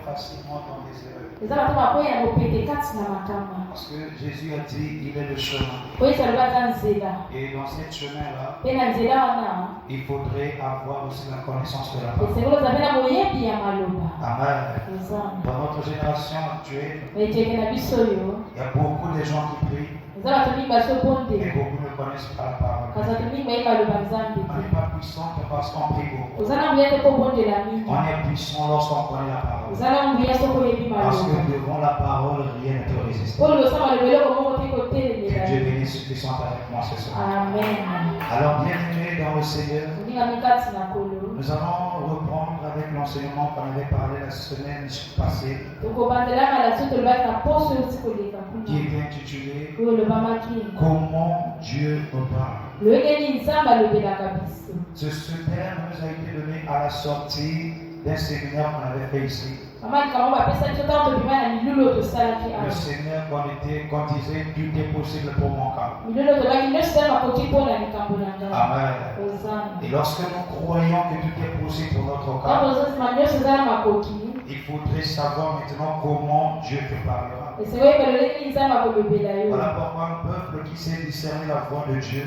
facilement dans des erreurs. Parce que Jésus a dit il est le chemin. Et dans ce chemin-là, il faudrait avoir aussi la connaissance de la parole. Amen. Dans notre génération actuelle, il y a beaucoup de gens qui prient. Mais beaucoup ne connaissent pas la parole. On n'est pas puissant parce qu'on prie beaucoup. On est puissant lorsqu'on connaît la parole. Parce que devant la parole, rien ne peut résister. Que Dieu bénisse ceux qui sont avec moi ce soir. Amen. Alors, bienvenue dans le Seigneur. Nous allons reprendre avec l'enseignement qu'on avait parlé la semaine passée, qui est intitulé Comment Dieu nous parle. Ce terme nous a été donné à la sortie d'un séminaire qu'on avait fait ici. Le Seigneur qu'on disait tout est possible pour mon cas. Amen. Et lorsque nous croyons que tout est possible pour notre cas, il faudrait savoir maintenant comment Dieu te parlera. Voilà pourquoi un peuple qui sait discerner la voix de Dieu,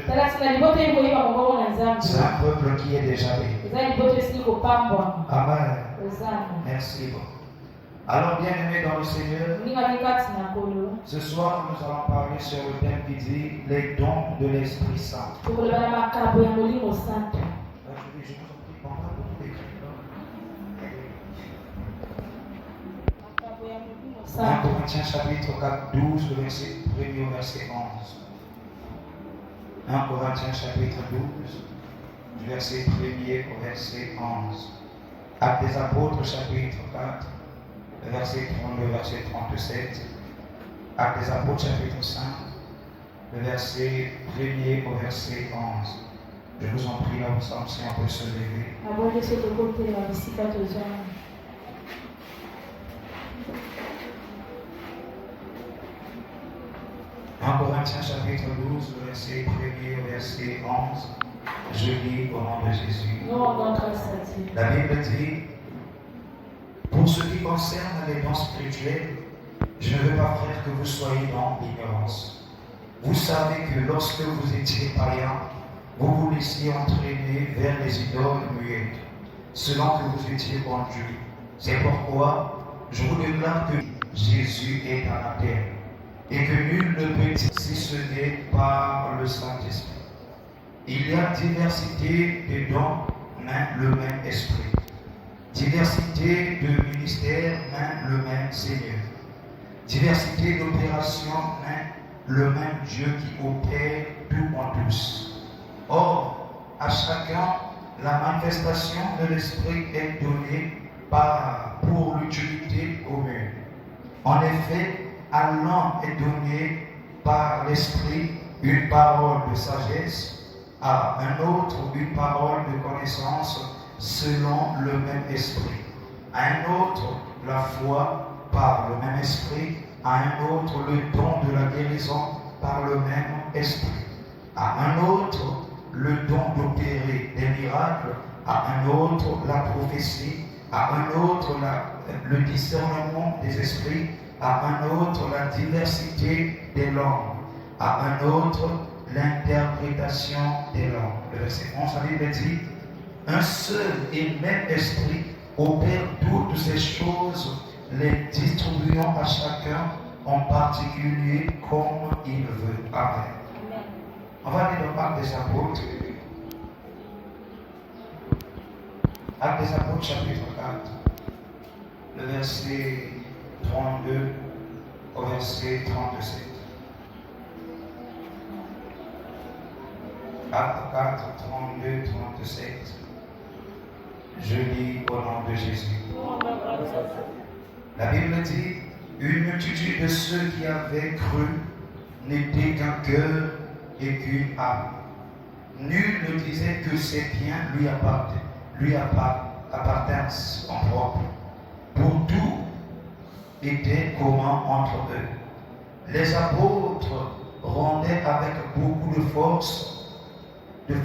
c'est un peuple qui est déjà béni. Amen. Merci beaucoup. Alors, bien-aimés dans le Seigneur, ce soir nous allons parler sur le thème qui dit les dons de l'Esprit Saint. Je vous en prie, pendant beaucoup d'écrits. 1 Corinthiens chapitre 4, 12, verset 1er au verset 11. 1 Corinthiens chapitre 12, du verset 1er au verset 11. Actes des Apôtres chapitre 4, verset 32, verset 37. Actes des Apôtres chapitre 5, le verset 1er au verset 11. Je vous en prie, ensemble, si on peut se lever. 1 Corinthiens chapitre 12, verset 1er au verset 11. Je lis au nom de Jésus. La Bible dit, pour ce qui concerne les dons spirituels, je ne veux pas, frère, que vous soyez dans l'ignorance. Vous savez que lorsque vous étiez païens, vous vous laissiez entraîner vers les idoles muettes, selon que vous étiez conduits. C'est pourquoi je vous déclare que Jésus est à la terre, et que nul ne peut si ce n'est par le Saint-Esprit. Il y a diversité de dons, mais le même Esprit. Diversité de ministères, mais le même Seigneur. Diversité d'opérations, mais le même Dieu qui opère tout en tous. Or, à chacun, la manifestation de l'Esprit est donnée pour l'utilité commune. En effet, à l'un est donné par l'Esprit une parole de sagesse, à un autre une parole de connaissance selon le même esprit, à un autre la foi par le même esprit, à un autre le don de la guérison par le même esprit, à un autre le don d'opérer des miracles, à un autre la prophétie, à un autre le discernement des esprits, à un autre la diversité des langues, à un autre l'interprétation des langues. Le verset 11, la Bible dit, un seul et même esprit opère toutes ces choses, les distribuant à chacun en particulier comme il veut. Amen. On va lire dans Actes des Apôtres. Actes des Apôtres, chapitre 4, le verset 32 au verset 37. Actes 4, 32, 37. Je lis au nom de Jésus. La Bible dit, une multitude de ceux qui avaient cru n'était qu'un cœur et qu'une âme. Nul ne disait que ses biens lui appartinssent en propre. Pour tout était commun entre eux. Les apôtres rendaient avec beaucoup de force le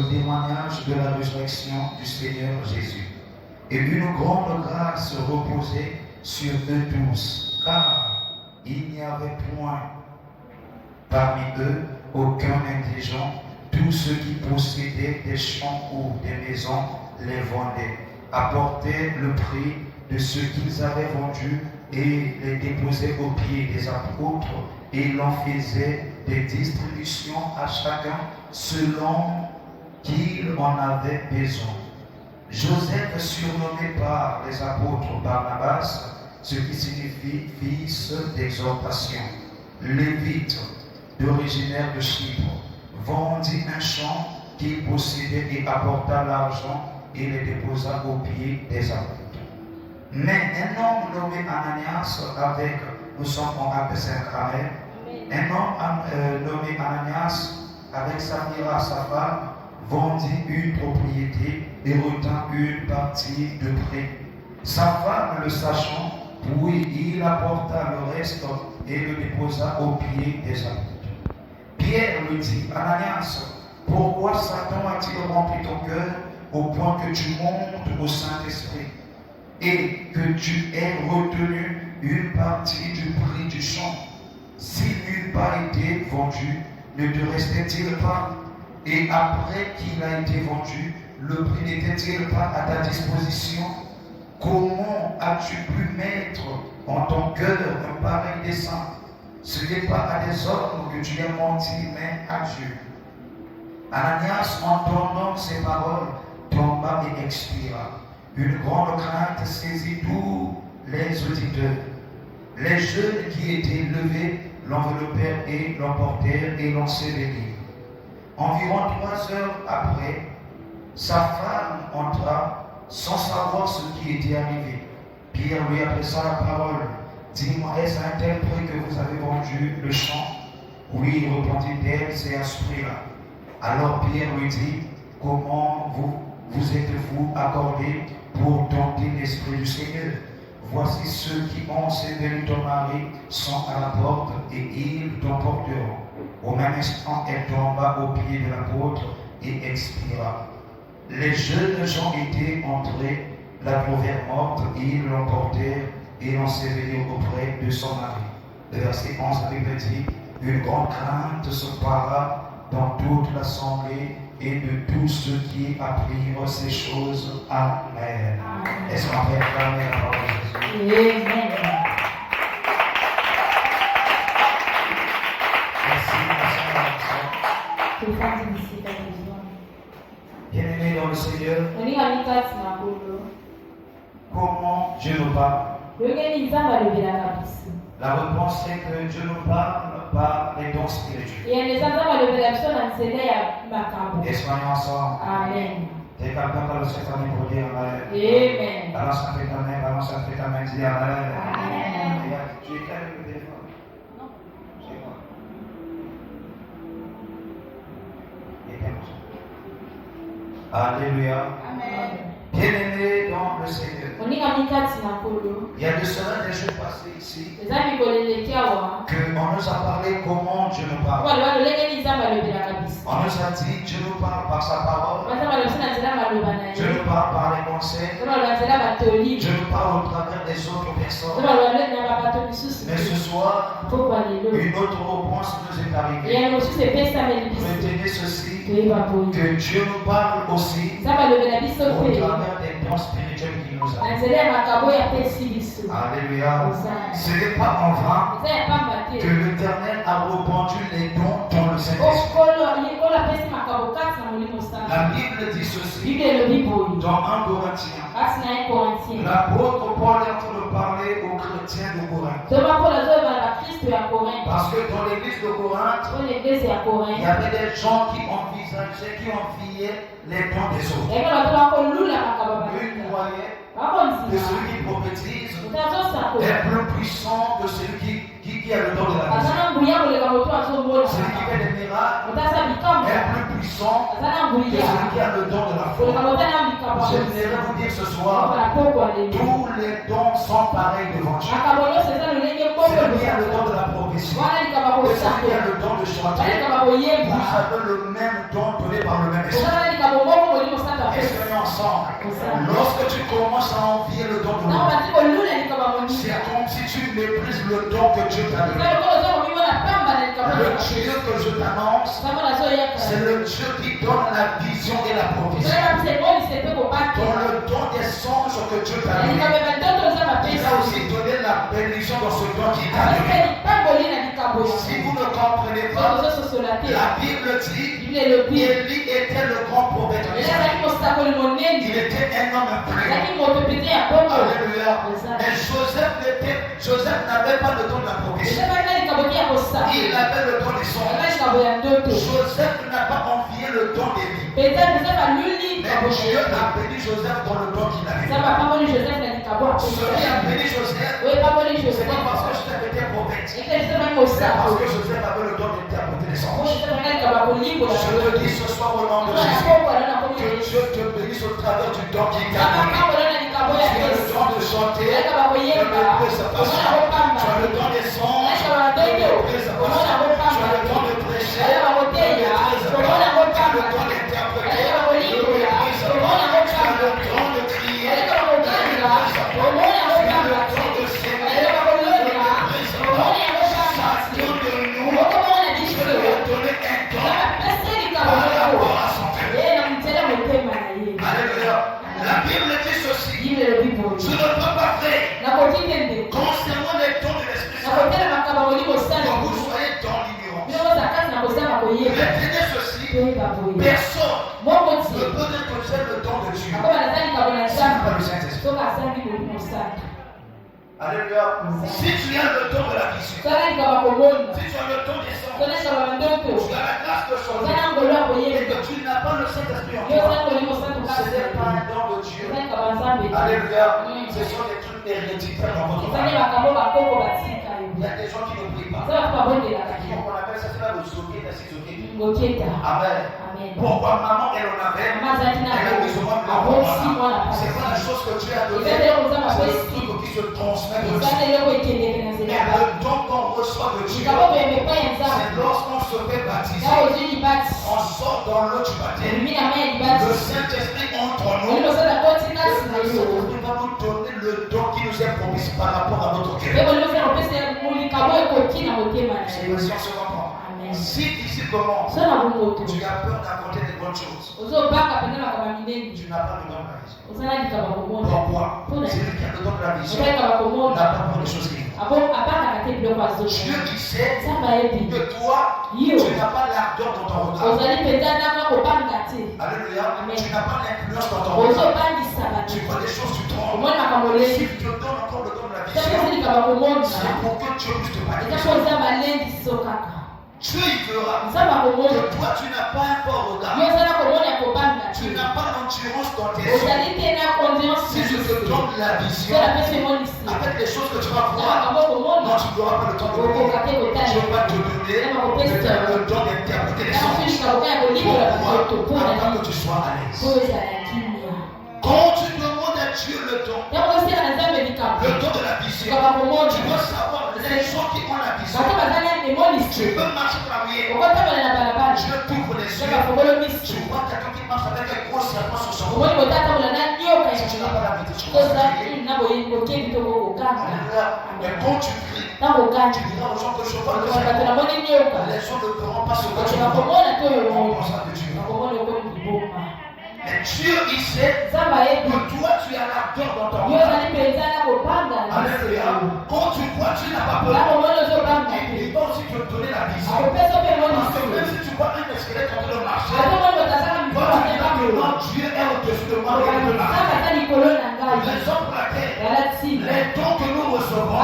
témoignage de la résurrection du Seigneur Jésus. Et une grande grâce reposait sur eux tous, car il n'y avait point parmi eux aucun indigent. Tous ceux qui possédaient des champs ou des maisons les vendaient, apportaient le prix de ce qu'ils avaient vendu et les déposaient aux pieds des apôtres, et il en faisait des distributions à chacun selon qu'il en avait besoin. Joseph, surnommé par les apôtres Barnabas, ce qui signifie fils d'exhortation, lévite, d'originaire de Chypre, vendit un champ qu'il possédait et apporta l'argent et les déposa aux pieds des apôtres. Mais un homme nommé Ananias, nous sommes en Acte 5, Amen. Un homme nommé Ananias, avec Saphira, sa femme, vendit une propriété et retint une partie de prêt. Sa femme, le sachant, puis il apporta le reste et le déposa aux pieds des apôtres. Pierre lui dit, Ananias, pourquoi Satan a-t-il rempli ton cœur au point que tu montes au Saint-Esprit et que tu aies retenu une partie du prix du champ? S'il n'eût pas été vendu, ne te restait-il pas? Et après qu'il a été vendu, le prix n'était-il pas à ta disposition? Comment as-tu pu mettre en ton cœur un pareil dessein? Ce n'est pas à des hommes que tu as menti, mais à Dieu. Ananias, entendant ces paroles, tomba et expira. Une grande crainte saisit tous les auditeurs. Les jeunes qui étaient levés l'enveloppèrent et l'emportèrent et l'ensevelirent. Environ 3 heures après, sa femme entra sans savoir ce qui était arrivé. Pierre lui adressa la parole. Dis-moi, est-ce à un tel prix que vous avez vendu le champ? Oui, répondit-elle, c'est à ce prix-là. Alors Pierre lui dit, comment vous êtes-vous accordé pour tenter l'Esprit du Seigneur? Voici ceux qui ont sévéré ton mari sont à la porte et ils t'emporteront. Au même instant, elle tomba aux pieds de l'apôtre et expira. Les jeunes gens étaient entrés, la trouvèrent morte, et ils l'emportèrent et l'ensevelirent auprès de son mari. Le verset 11, la Bible dit, une grande crainte se para dans toute l'assemblée et de tous ceux qui apprirent ces choses. Amen. Est-ce qu'on peut acclamer la parole de Jésus? Amen. Bien-aimé dans le Seigneur, comment Dieu nous parle? La réponse est que Dieu nous parle par les dons spirituels. Et soyons ensemble. Amen. T'es quelqu'un dans le Saint-Esprit pour dire Amen. Amen. Balance un peu ta main, balance un peu ta main, dis Amen. Amen. Tu es clair avec le téléphone? Non. C'est quoi? Alléluia. Amen. Bien-aimé dans le Seigneur. Il y a de cela des jours passés ici qu'on nous a parlé comment Dieu nous parle. On nous a dit Dieu nous parle par sa parole. Dieu nous parle par les conseils. Dieu nous parle au travers des autres personnes. Mais ce soir, une autre réponse nous est arrivée. Retenez ceci, que Dieu nous parle aussi au travers des dons spirituels qu'il nous a. Alléluia. Ce n'est pas en vain que l'Éternel a répandu les dons dans le Saint-Esprit. La Bible dit ceci dans 1 Corinthiens. L'apôtre Paul est en train de parler aux chrétiens de Corinthe. Parce que dans l'église de Corinthe, il y avait des gens qui envisageaient, qui enviaient les dons des autres. Ils croyaient que celui qui prophétise est plus puissant que celui qui a le don de la vision. Celui qui fait des miracles est plus puissant que celui qui a le don de la foi. J'aimerais vous dire ce soir, tous les dons sont pareils devant Dieu. Celui qui a le don de la prophétie prophétie. Vous avez le don de chanter. Vous avez le même don donné par le même esprit. Et soyons ensemble. Lorsque tu commences à envier le don de Dieu, c'est comme si tu méprises le don que Dieu t'a donné. Le Dieu que je t'annonce, c'est le Dieu qui donne la vision et la prophétie. Dans le don des songes que Dieu t'a donné, il a aussi donné la bénédiction dans ce don qui t'a donné. Si vous ne comprenez pas, la Bible dit Élie était le grand prophète d'Israël. Il était un homme imprimé. Alléluia. Mais Joseph n'avait pas le don de la prophétie. Il avait le don des songes. Joseph n'a pas envié le don d'Élie. Mais Dieu a béni Joseph dans le don qu'il avait. Celui a béni Joseph, c'est pas parce que Joseph était prophète, c'est parce que Joseph avait le don d'interpréter les songes. Je te dis ce soir au nom de Jésus, que Dieu te bénisse au travers du don qu'il t'a donné. Tu as le don de chanter, de mépriser sa passion. Tu as le don des songes, de mépriser sa passion. Tu as le don de prêcher, de mépriser sa passion. Tu as le don d'interpréter, de mépriser sa passion. Tu as le don de crier, de mépriser sa passion. Tu as le don de s'aimer, de mépriser sa passion. Chacun de nous, Dieu lui a donné un don par rapport à son cœur. Alléluia. La Bible dit ceci. Je ne peux pas faire concernant les dons de l'Esprit Saint que vous soyez dans l'ignorance. Retenez ceci. Personne ne peut déposer le don de Dieu. Ce n'est pas le Saint-Esprit. Alléluia. Si tu as le don de la vision, si tu as le don des sens, tu as la grâce de changer, et que tu n'as pas le Saint-Esprit en toi, ce n'est pas un don de Dieu. Alléluia. Ce sont des trucs héréditaires dans votre famille. Il y a des gens qui ne prient pas. On appelle ça, c'est là le socket, c'est socket. Amen. Pourquoi maman elle en avait, elle a besoin de l'avoir. C'est pas la chose que Dieu a donnée, c'est le truc qui se transmet de Dieu. Mais le don qu'on reçoit de Dieu, c'est lorsqu'on se fait baptiser, on sort dans l'eau du baptême, le Saint-Esprit entre en nous, le Saint-Esprit va nous donner le don qui nous est promis par rapport à notre cœur. C'est une question se comprend. Si d'ici commence, tu as peur d'affronter des bonnes choses, tu n'as pas le don de la vision. Pourquoi? C'est lui qui a le don de la vision. N'a pas peur des choses qui font. Dieu qui sait que toi, tu n'as pas l'ardeur dans ton regard. Alléluia. Tu n'as pas l'influence dans ton regard. Tu vois des choses, tu trembles. Si tu te donnes encore le don de la vision, c'est pour que Dieu puisse te parler. Dieu il fera que toi tu n'as pas un fort regard. Tu n'as pas l'endurance dans tes yeux. Si je te donne la vision avec les choses que tu vas voir, non, tu n'auras pas le temps de voir. Je vais te donner le don d'interpréter les songes pour pouvoir, afin que tu sois à l'aise. Quand tu demandes à Dieu le don de la vision, tu dois savoir les gens qui ont la vision. Tu peux marcher par la prière. Dieu t'ouvre les yeux. Tu vois quelqu'un qui marche avec un gros serpent sur son cou. Si tu n'as pas l'habitude, tu vas crier. Mais quand tu cries, tu diras aux gens que je vois le serpent. Les gens ne feront pas ce que tu vois. On pensera que tu vois. Mais Dieu, il sait que toi, tu as l'ardeur dans ton cœur. Alléluia. Quand tu vois, tu n'as pas peur. Il va aussi te donner la vision. Parce que même si tu vois un squelette en train de marcher, toi, tu diras que non, Dieu est au-dessus de moi. Raison pour laquelle les dons que nous recevons,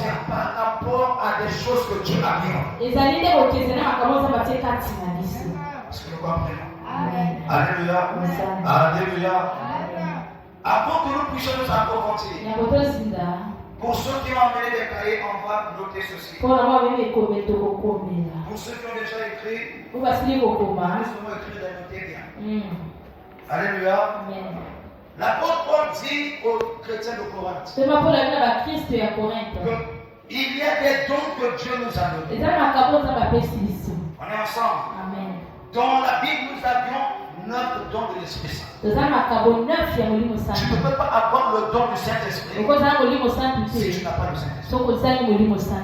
c'est par rapport à des choses que Dieu a mis. Est-ce que nous comprenons? Alléluia. Alléluia. Avant que nous puissions nous approfondir, pour ceux qui ont amené des cahiers, on va noter ceci. Pour ceux qui ont déjà écrit, nous avons écrit de noter bien. Alléluia. L'apôtre Paul dit aux chrétiens de Corinthe que Il y a des dons que Dieu nous a donnés. On est ensemble. Amen. Dans la Bible, nous avions 9 dons de l'Esprit Saint. Tu ne peux pas avoir le don du Saint-Esprit si tu n'as pas le Saint-Esprit.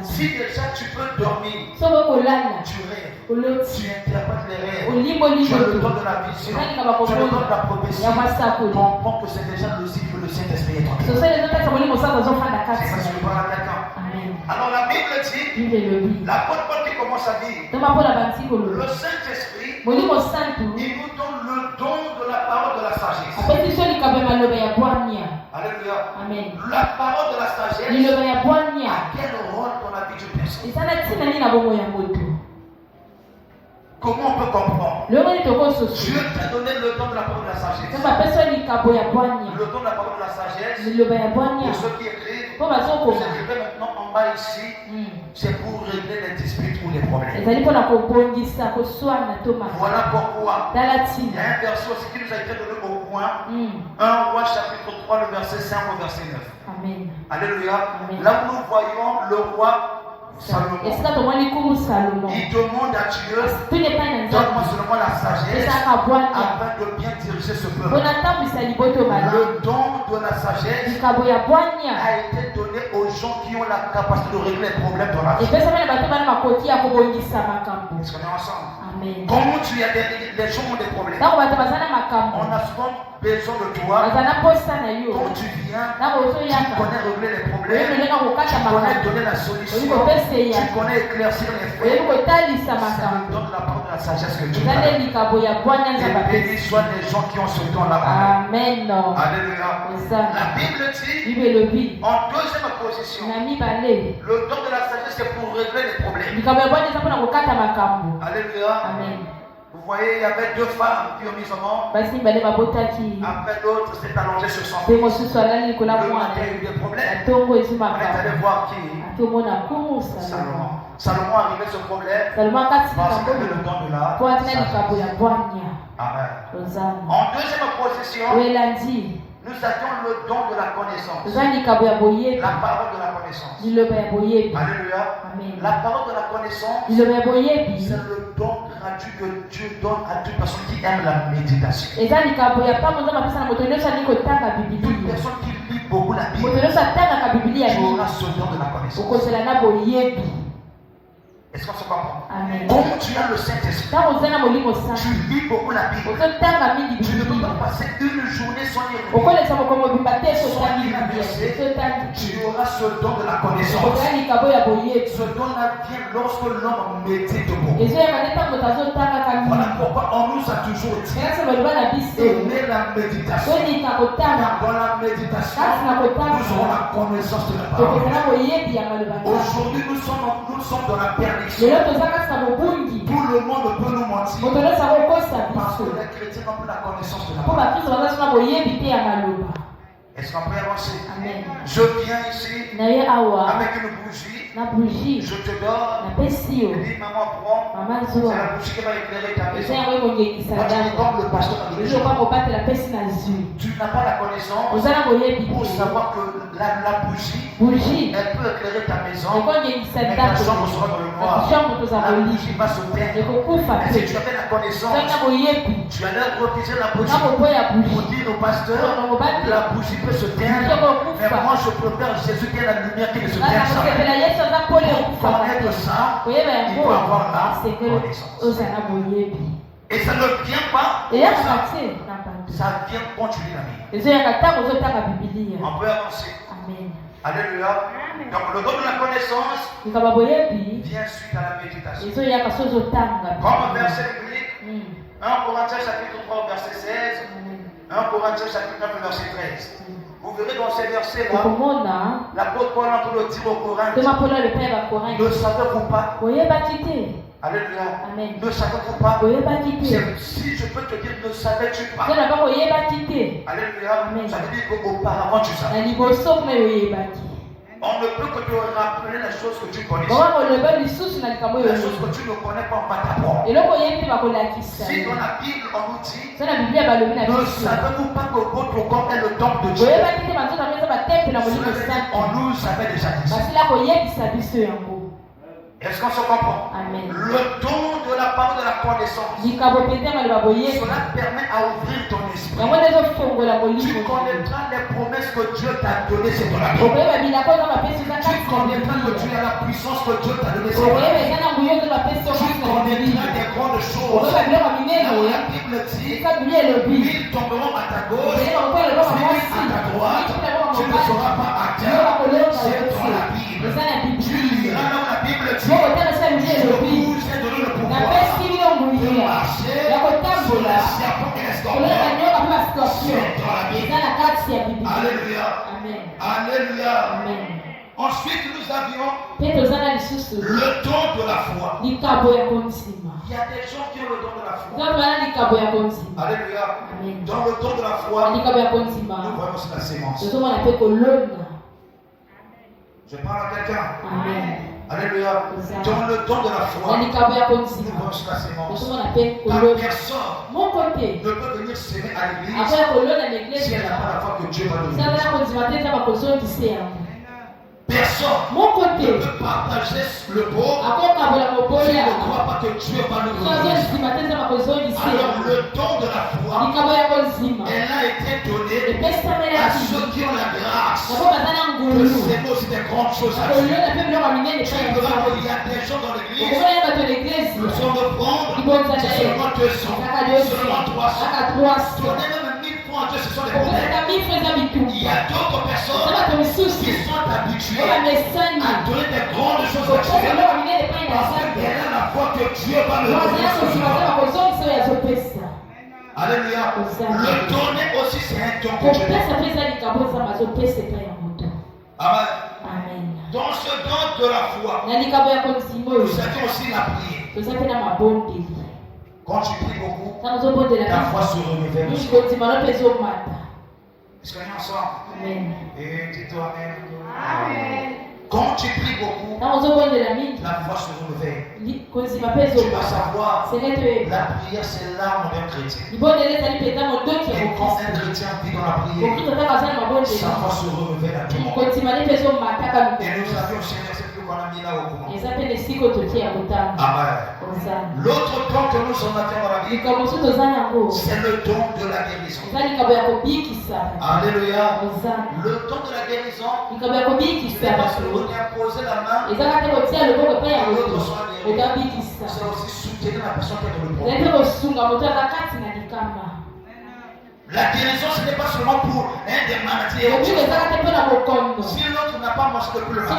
Si déjà tu peux dormir, tu rêves, tu interprètes les rêves, tu as le don de la vision, tu as le don de la prophétie, comprends que c'est déjà le signe que le Saint-Esprit est en toi. C'est ça que je parle à quelqu'un. Alors la Bible dit, l'apôtre Paul qui commence à dire, le Saint-Esprit, il nous donne le don de la parole de la sagesse. Alléluia. Amen. La parole de la sagesse, à quel rôle dans la vie d'une personne? Comment on peut comprendre? Dieu t'a donné le don de la parole de la sagesse. Le don de la parole de la sagesse, pour ceux qui écrivent, vous écrivez maintenant en bas ici, c'est pour régler les disputes ou les problèmes. Voilà pourquoi il y a un verset aussi qui nous a été donné au point. 1 Roi chapitre 3, le verset 5 au verset 9. Amen. Alléluia. Amen. Là où nous voyons le roi Salomon, il demande à Dieu, donne-moi seulement la sagesse afin de bien diriger ce peuple. Le don de la sagesse a été donné aux gens qui ont la capacité de régler les problèmes dans la vie. Est-ce qu'on est ensemble? Amen. Comment tu as les gens ont des problèmes. On a souvent besoin de toi. Quand tu viens, tu connais régler les problèmes, tu connais donner la solution, tu connais éclaircir les faits. C'est le don de la parole de la sagesse que Dieu t'a donné. Et bénis soient les gens qui ont ce don-là. Amen. Alléluia. La Bible dit, en deuxième position, le don de la sagesse c'est pour régler les problèmes. Alléluia. Amen. Vous voyez, il y avait 2 femmes qui ont mis au monde. Après l'autre s'est allongé sur son fils. Le matin, il y a eu des problèmes. On est allé voir qui? Salomon. Salomon a réglé ce problème parce qu'il avait le don de la sagesse. Amen. En deuxième position, nous avions le don de la connaissance. La parole de la connaissance. Alléluia. Amen. La parole de la connaissance, c'est le don gratuit que Dieu donne à toute personne qui aime la méditation. Toute personne qui lit beaucoup la Bible, tu auras ce don de la connaissance. Est-ce qu'on se comprend? Amen. Comme tu as le Saint-Esprit, tu lis beaucoup la Bible. Tu ne peux pas passer une journée sans lire la Bible. Tu auras ce don de la connaissance. Ce don-là vient lorsque l'homme médite beaucoup. Voilà pourquoi on nous a toujours dit aimer la méditation. Car dans la méditation, nous aurons la connaissance de la parole. Aujourd'hui, nous sommes dans la perdition. Tout le monde peut nous mentir parce que les chrétiens n'ont plus la connaissance de la parole. Est-ce qu'on peut avancer? Amen. Je viens ici avec une bougie. Je te donne. Je dis, maman, prends. C'est la bougie qui va éclairer ta maison. Comme le pasteur a dit, tu n'as pas la connaissance pour savoir que la bougie, elle peut éclairer ta maison, mais ta chambre sera dans le noir. La bougie va se perdre. Mais si tu avais la connaissance, tu allais refuser la bougie pour dire au pasteur, la bougie peut se perdre, mais moi je préfère Jésus qui est la lumière qui ne se perd jamais. Pour connaître ça, il faut avoir la connaissance. Et ça ne vient pas, ça vient quand tu lis la Bible. On peut avancer. Amen. Alléluia. Donc le don de la connaissance vient suite à la méditation. Comme verset biblique, 1 Corinthiens chapitre 3 verset 16, 1 Corinthiens chapitre 9 verset 13. Vous verrez dans ces versets-là, l'apôtre Paul a le dire aux Corinthiens, ne savez-vous pas? Alléluia. Amen. Ne savez-vous pas? Si je peux te dire, ne savais-tu pas? Alléluia. Amen. Ça veut dire qu'auparavant tu savais. On ne peut que te rappeler les choses que tu connais. Les choses que tu ne connais pas, on va t'apprendre. Si dans la Bible on nous dit, ne savez-vous pas que votre corps est le temple de Dieu? On nous avait déjà dit ça. Est-ce qu'on se comprend? Amen. Le don de la parole de la connaissance, cela permet à ouvrir ton esprit. Tu connaîtras les promesses que Dieu t'a données, c'est ton amour. Tu connaîtras que tu as la puissance que Dieu t'a donnée, c'est ton amour. Tu connaîtras des grandes choses. La Bible dit, 1000 tomberont à ta gauche, 1000 à ta droite, tu ne seras pas atteint. C'est dans la Bible. Tu liras dans la Bible dit, je vous ai donné le pouvoir de marcher sur les serpents et les scorpions. C'est dans la Bible. Alléluia. Alléluia. Ensuite, nous avions le don de la foi. Il y a des gens qui ont le don de la foi. Alléluia. Dans le don de la foi, nous voyons la sémence. Je parle à quelqu'un. Alléluia. Dans le don de la foi, nous voyons la sémence. La personne ne peut venir s'aimer à l'église si elle n'a pas la foi que Dieu va donner. Personne ne peut partager le pauvre s'il ne croit pas que Dieu va nous donner. Alors le don de la foi, elle a été donnée à ceux qui ont la grâce de s'aimer aussi des grandes choses à Dieu. Tu verras qu'il y a des gens dans l'église qui sont de prendre, c'est seulement 200, seulement 300. Donner même 1000 francs à Dieu, ce sont des problèmes. Il y a d'autres personnes qui sont habituées à donner des grandes choses à Dieu parce qu'elle a la foi que Dieu va le donner. Alléluia. Le donner aussi, c'est un don que Dieu donne. Amen. Dans ce don de la foi, nous avions aussi la prière. Quand tu pries beaucoup, ta foi se renouvelle. Est-ce qu'on est ensemble? Amen. Et dis-toi Amen. Amen. Quand tu pries beaucoup, la foi se renouvelle. Tu vas savoir, la prière c'est l'arme d'un chrétien. Et quand un chrétien vit dans la prière, sa foi se renouvelle à tout moment. Et nous avions aussi un verset qu'on a mis là au commencement. Amen. L'autre don que nous en avons dans la Bible, c'est le don de la guérison. Alléluia. Le don de la guérison, c'est parce que on a posé la main et l'autre soit guéri. C'est aussi soutenir la personne qui est dans le problème. La guérison, ce n'est pas seulement pour des maladies. Si l'autre n'a pas mangé depuis le matin,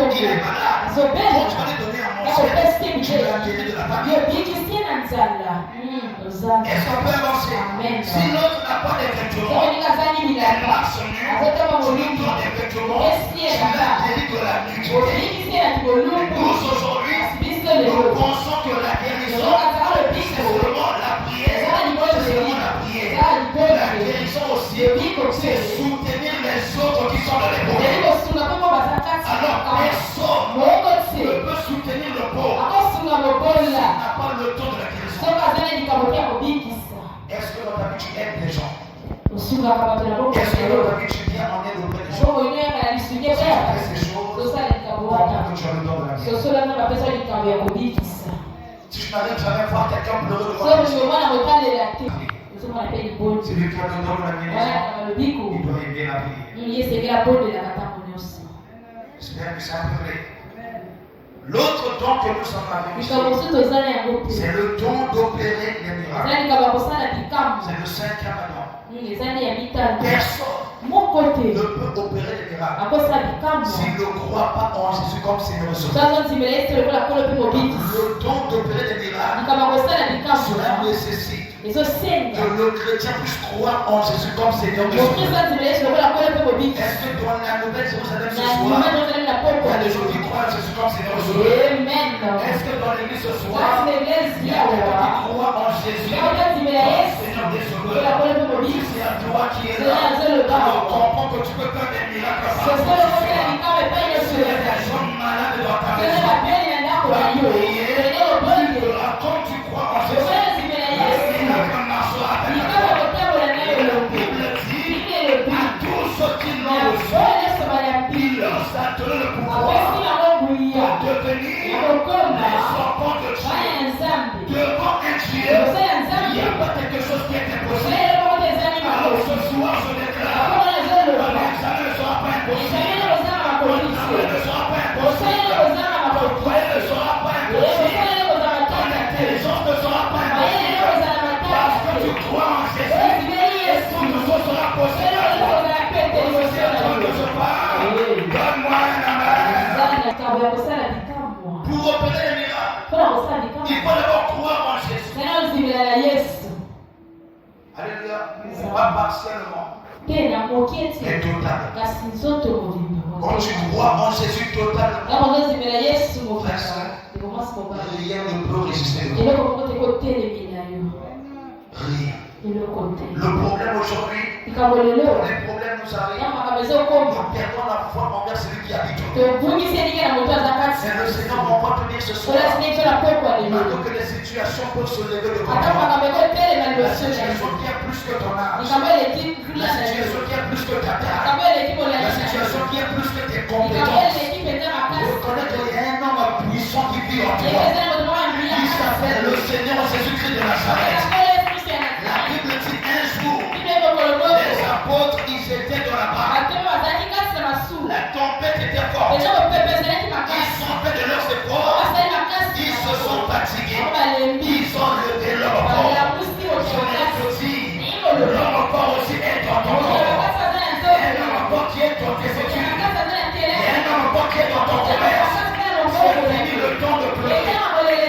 il est malade. Quand tu vas lui donner à manger, tu vas guérir de la famille. Est-ce qu'on peut avancer? Si l'autre n'a pas des vêtements, elle marche nu, tu lui donnes des vêtements, tu l'as guéri de la nudité. Nous aujourd'hui, nous pensons que la guérison, c'est seulement la prière. C'est seulement la prière. La guérison aussi, c'est soutenir les autres qui sont dans les problèmes. Alors personne ne peut soutenir le pauvre s'il n'a pas le don de la guérison. Est-ce que dans ta vie tu aides les gens? Est-ce que dans ta vie tu viens en aide auprès des gens? Si tu fais ces choses, comprends que tu as le don de la guérison. Si je n'arrive jamais à voir quelqu'un pleurer devant toi, c'est lui qui a le don de la guérison, il doit aimer la prière. J'espère que ça peut aller. L'autre don que nous sommes avec, c'est le don d'opérer les miracles. C'est le 5e don. Personne ne peut opérer les miracles s'il ne croit pas en Jésus comme Seigneur et Sauveur. Le don d'opérer les miracles, cela nécessite que le chrétien puisse croire en Jésus comme Seigneur et Sauveur. Est-ce que dans la nouvelle Jérusalem ce soir, il y a des gens qui croient en Jésus comme Seigneur et Sauveur? Est-ce que dans l'église ce soir, il y a des gens qui croient en Jésus comme Seigneur et Sauveur? Si c'est à toi qui est là, alors comprends que tu peux faire des miracles par donné le pouvoir de devenir les enfants de Dieu. Devant un Dieu, il n'y a pas quelque chose qui est impossible. Alors ce soir, je déclare, l'examen ne sera pas impossible. Ton travail ne sera pas impossible. Ton foyer ne sera pas impossible. Ton intelligence ne sera pas impossible. Parce que tu crois en Jésus, et tout chose sera possible. Que je parle, donne-moi un amen. Pour opérer les miracles, il faut d'abord croire en Jésus. Alléluia. Pas partiellement. Mais total. Quand tu crois en Jésus totalement, rien ne peut résister. Rien. Le problème aujourd'hui, les problèmes nous arrivent. Nous perdons la foi envers celui qui habite. C'est le Seigneur m'envoie te dire ce soir. Maintenant que les situations peuvent se lever de ton temps. La situation qui a plus que ton âge. La situation qui a plus que ta taille. La situation qui a plus que tes compétences. Reconnais qu'il y a un homme puissant qui vit en toi. Il s'appelle le Seigneur Jésus-Christ de Nazareth. La Bible dit un jour, les apôtres, ils étaient dans la barque. La tempête était forte. Ils sortaient de leurs efforts. Ils se sont fatigués. Ils ont levé leur corps. Je l'ai dit, leur corps aussi est dans ton corps. Il y a un corps qui est dans tes études. Il y a un corps qui est dans ton commerce. C'est fini le temps de pleurer.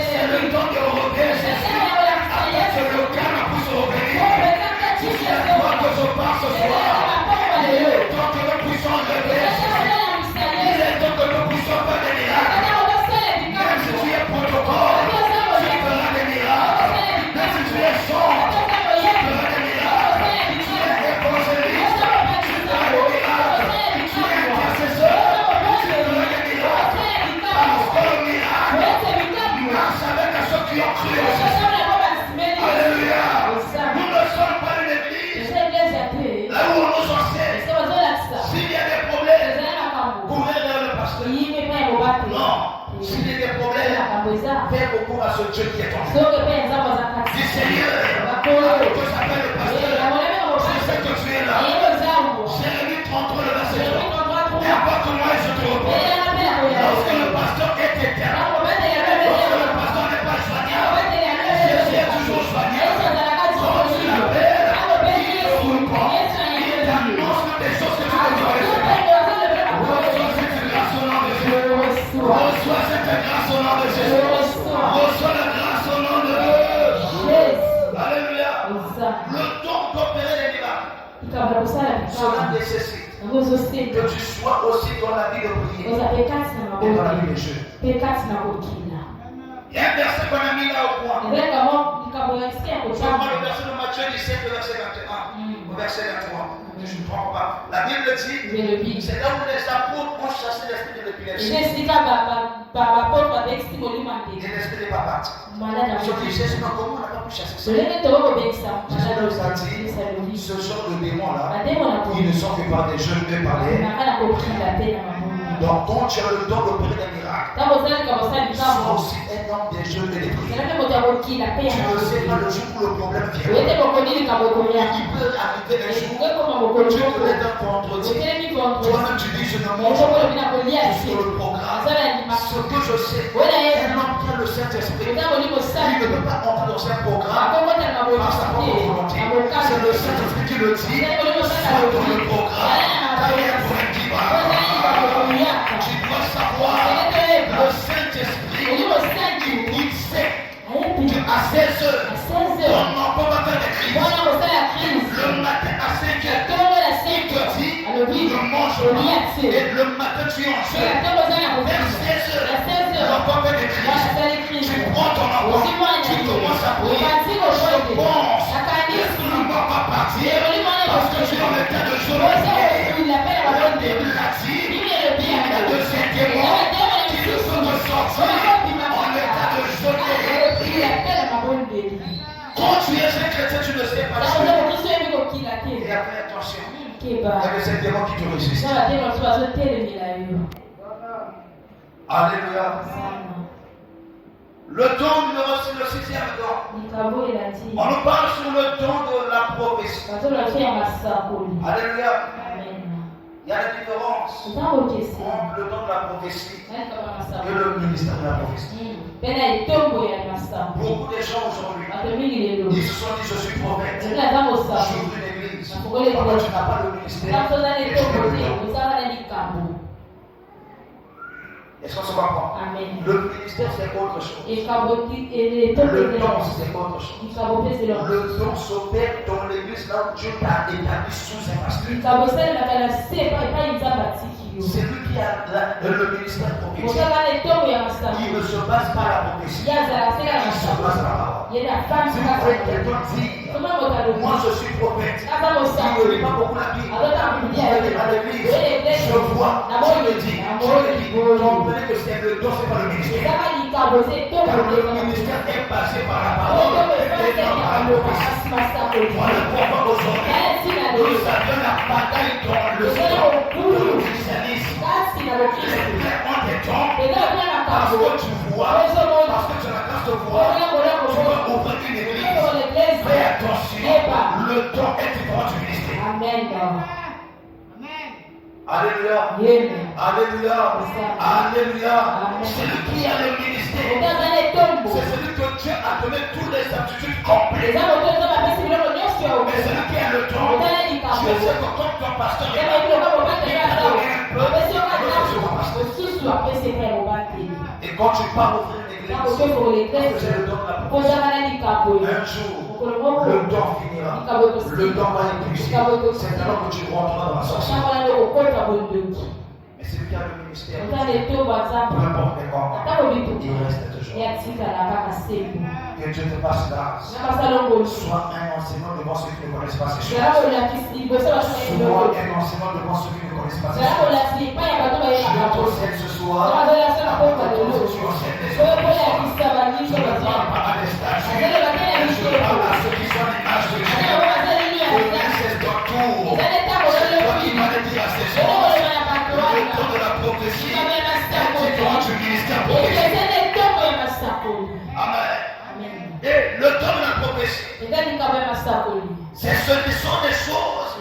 C'est le temps de revenir. C'est le calme pour se revenir. C'est à toi que je parle ce soir. Il est temps que nous puissions lever. Il est temps que nous puissions faire des miracles. Même si tu es protocole, tu feras des miracles. Même si tu es sombre, tu feras des miracles. Tu es évangéliste, tu feras des miracles. Tu es intercesseur, tu feras des miracles. Parce que le miracle marche avec ceux qui ont cru en Jésus. Alléluia. Nous ne sommes pas une église là où on nous enseigne. S'il y a des problèmes, courez vers le pasteur. Non. S'il y a des problèmes, fais recours à ce Dieu qui est en toi. Dis Seigneur, que s'appelle le pasteur. Je sais que tu es là. Jérémie 33, le verset 3. Apporte-moi et je te repose. Lorsque le pasteur est éteint, lorsque le pasteur n'est pas joignable, Jésus est toujours joignable. Quand tu l'appelles, il te répond. Il t'annonce des choses que tu ne dois pas. Reçois cette grâce au nom de Jésus. Reçois cette grâce au nom de Jésus. Reçois la grâce au nom de Jésus. Alléluia. Le don d'opérer les miracles, cela nécessite que tu sois aussi dans la vie de prière et dans la vie de jeûne. Il y a un verset qu'on a mis là au point. Je prends le verset de Matthieu 17, le verset 21. Au verset 23. Je ne prends pas. La Bible dit, c'est là où les apôtres ont chassé l'esprit de l'épilepsie. Et l'esprit des papates. Je dis, Jésus, comment on n'a pas pu chasser ça? Jésus nous a dit, ce genre de démons-là, ils ne sont que par des jeunes, mais par les. Donc, quand tu as le don d'opérer des miracles, tu sois aussi un homme des jeux et des prières. Tu ne sais pas le jour où le problème vient. Il peut arriver un jour où tu te lèves un vendredi. Toi-même, tu dis, je ne mange pas jusqu'au le programme. Ce que je sais, un homme qui a le Saint-Esprit, il ne peut pas entrer dans un programme par sa propre volonté. C'est le Saint-Esprit qui le dit, soit dans le programme. Tu dois savoir, le Saint-Esprit, il sait qu'à 16 heures, ton enfant va faire des crises. Le matin à 5 heures, il te dit, ne mange pas. Et le matin, tu es en jeûne. Vers 16 heures, l'enfant fait des crises. Tu prends ton enfant, tu commences à prier. Je pense, est-ce que l'enfant va partir? Parce que tu es en état de jeûne. La Bible l'a dit. Il y a de ces démons qui ne sont de sortir en état de jeûner. Quand tu es un chrétien, tu ne sais pas jeûner. Et après, attention, il y a de ces démons qui te résistent. Alléluia. Le don numéro 6, le 6e don. On nous parle sur le don de la prophétie. Alléluia. Il y a une différence entre le don de la prophétie et le ministère de la prophétie. Beaucoup de gens aujourd'hui, ils se sont dit je suis prophète, j'ouvre une église. Pourquoi tu n'as pas le ministère? Est-ce qu'on se comprend? Le ministère c'est autre chose. Le don c'est autre chose. Le don s'opère dans l'église là où Dieu t'a établi sous un pasteur. C'est lui qui a le ministère prophétique. Il ne se base pas à la prophétie. Il se base à la parole. Si vous voyez quelqu'un dire, moi je suis prophète, il ne lit pas beaucoup la Bible, il est à l'église, je vois, je le dis, comprenez que c'est le don, c'est pas le ministère. Car le ministère est passé par la parole et non par la prophétie. Voilà pourquoi aujourd'hui, nous avions la bataille dans le sang pour le christianisme. Les frères ont des dons parce que tu vois, parce que tu as la grâce de voir, tu vas ouvrir une église. Fais attention, le don est différent du ministère. Amen. Alléluia. Alléluia. Alléluia. C'est lui qui a le ministère. C'est celui que Dieu a donné toutes les aptitudes complètes. Mais celui qui a le don, Dieu sait que comme ton pasteur est là, il t'a donné un peu, et quand tu pars ouvrir une église, c'est le don de la prophétie. Un jour, le don finira. Le don va épuiser. C'est alors que tu rentreras dans la sorcière. Mais celui qui a le ministère, peu importe les moments, il reste toujours. Que Dieu te fasse grâce. Sois un enseignant devant ceux qui ne connaissent pas ces choses. Sois un enseignant devant ceux qui ne connaissent pas ces choses. Je t'enseigne ce soir. Tu enseignes les autres. Je ne parle pas à des statues. Je parle à ceux qui sont l'image de Dieu. C'est ton tour. C'est toi qui m'as dit à ces choses. Le tour de la prophétie est différent du ministère prophétique. Amen. Et le temps de la prophétie, ce sont des choses.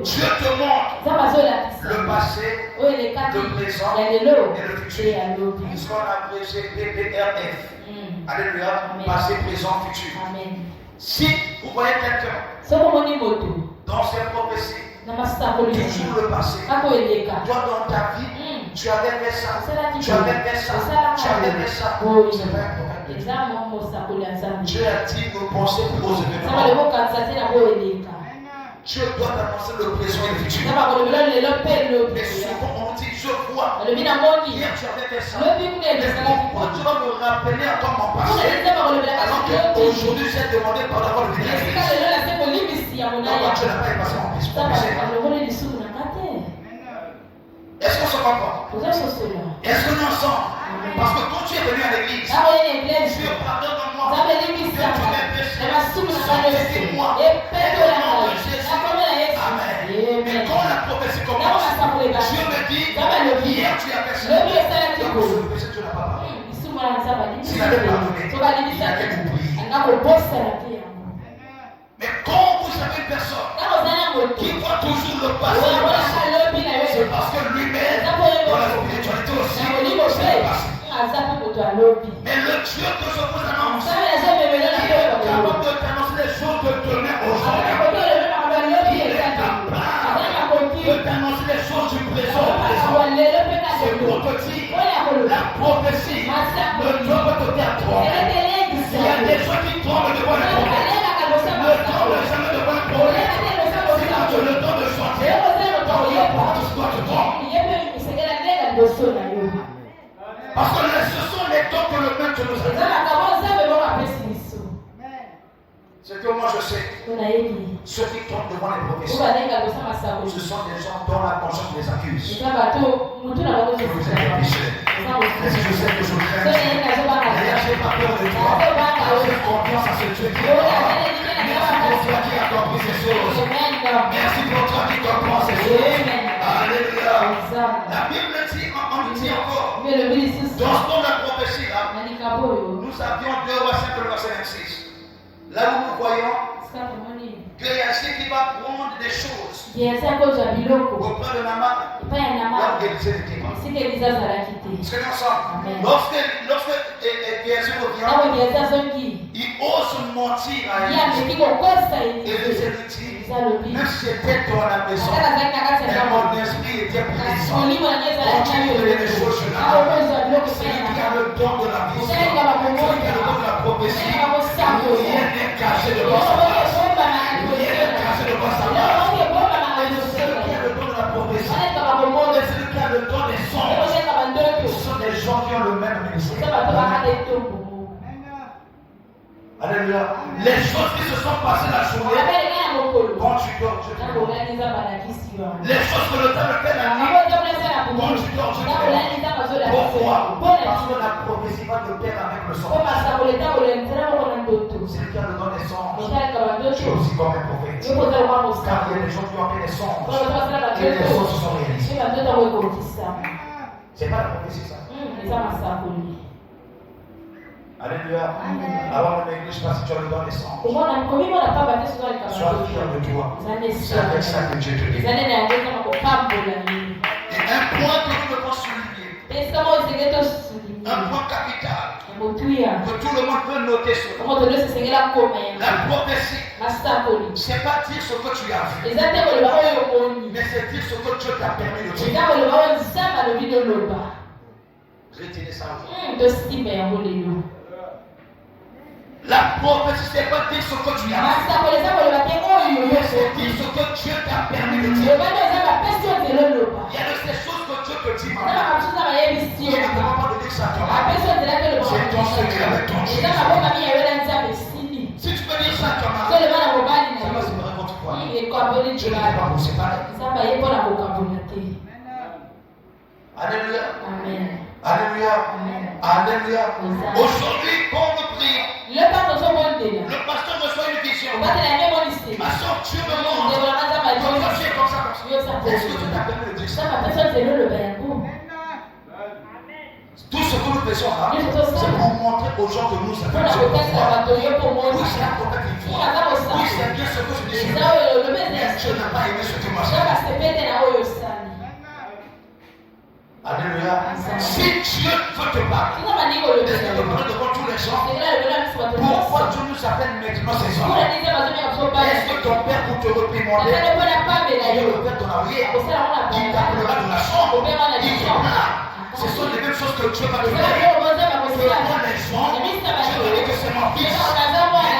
Dieu te montre le passé, le présent et le futur. Ce qu'on a appelé PPRF. Alléluia. Passé, présent, futur. Si vous voyez quelqu'un dans ses prophéties, toujours le passé, toi dans ta vie, tu avais fait ça, tu avais fait ça, tu avais fait ça. C'est pas un problème. Dieu a dit nos pensées pour aux événements. Dieu doit annoncer le présent et le futur. Mais souvent on dit je vois. Hier tu avais fait ça. Mais pourquoi tu vas me rappeler à toi mon passé alors qu'aujourd'hui j'ai demandé par la parole de Dieu. Pourquoi tu n'as pas effacé mon péché? Est-ce qu'on se comprend? Est-ce qu'on est ensemble? Parce que quand tu es venu à l'église, Dieu pardonne-moi. Dieu tu m'as péché. Sanctifie-moi. Amen. Mais quand la prophétie commence, Dieu me dit, hier tu as péché. Donc sur le péché tu n'as pas pardonné. S'il avait pardonné, il avait oublié. Mais quand vous avez une personne qui voit toujours le passé, c'est parce que lui-même, dans la spiritualité aussi, c'est le passé. Mais le Dieu que je vous annonce, il est capable de t'annoncer les choses de demain aujourd'hui. Il est capable de t'annoncer les choses du présent au présent. C'est pour te dire, la prophétie ne doit pas te faire tromper. Il y a des gens qui tombent devant la prophétie. Ne tombe jamais devant la prophétie. Si tu as le temps de chanter, quand il y a pas, tu dois te tromper. Parce que ce sont les dons que le maître nous a dit. C'est que moi je sais, ceux qui tombent devant les prophéties, ce sont des gens dont la conscience les accuse. Je vous ai péché. Mais si je sais que je crains, d'ailleurs je n'ai pas peur de toi. J'ai confiance à ce Dieu qui est là. Merci pour toi qui a compris ces choses. Merci pour toi qui comprends ces choses. Alléluia. La Bible dit, on dit encore, Dans ce temps de la prophétie là, nous avions 2 rois 5 verset 26. Là où nous voyons qu'il y a ceux qui va prendre des choses auprès de Naaman. Là où Élisée n'était pas. C'est ensemble. Lorsque Géasi revient, il ose mentir à Élisée. Élisée lui dit, même si j'étais dans la maison, et mon esprit était présent, quand tu faisais les choses sur la main, c'est lui qui a le don de la vision, c'est lui qui a le don de la prophétie. Rien n'est caché devant sa face. Rien n'est caché devant sa face. C'est lui qui a le don de la prophétie. C'est lui qui a le don des songes. Ce sont des gens qui ont le même ministère. Alléluia. Les choses qui se sont passées la journée, quand tu dors, je te dis. Les choses que le temps me fait la nuit, quand tu dors, je te dis. Pourquoi? Parce que la prophétie va de pair avec le songe. C'est le cas de donner des songes. Tu es aussi comme un prophète. Car il y a des gens qui ont fait des songes. Et les songes se sont réalisés. C'est pas la prophétie, ça. Alléluia. Avant mon église, parce que tu as le don des songes. Sois fier de toi. C'est avec ça que Dieu te dit. Et un point que nous devons souligner. Un point capital. Que tout le monde peut noter sur toi. La prophétie. C'est pas dire ce que tu as vu. Mais c'est dire ce que Dieu t'a permis de dire. Retenez ça aujourd'hui. La prophétie, c'est pas dire ce que tu as vu. Mais c'est dire ce que Dieu t'a permis de dire. Il y a de ces choses que Dieu te dit maintenant. Il ne peut pas te dire ça à toi. C'est ton secret avec ton Dieu. Si tu peux dire ça à toi, ça va séparer votre foi. Dieu n'est pas pour séparer. Alléluia. Alléluia. Alléluia. Aujourd'hui, quand nous prions, le pasteur reçoit une vision. Ma soeur, Dieu me montre. Comme ça, c'est comme ça. Est-ce que tu t'as permis de dire ça? Tout ce que nous faisons là, c'est pour montrer aux gens que nous savons Dieu pour voir. Oui, c'est un prophète qui voit. Oui, c'est bien ce que je dis. Mais Dieu n'a pas aimé ce que moi j'ai. Alléluia. Si Dieu veut te parler, est-ce que te parler devant tous les gens? Pourquoi Dieu nous appelle maintenant ces gens? Est-ce que ton père pour te réprimander, il le père ton arrière, il t'appellera de la chambre, il te plaint. Ce sont les mêmes choses que Dieu va te faire. Devant les gens, Dieu va dire que c'est mon fils. Et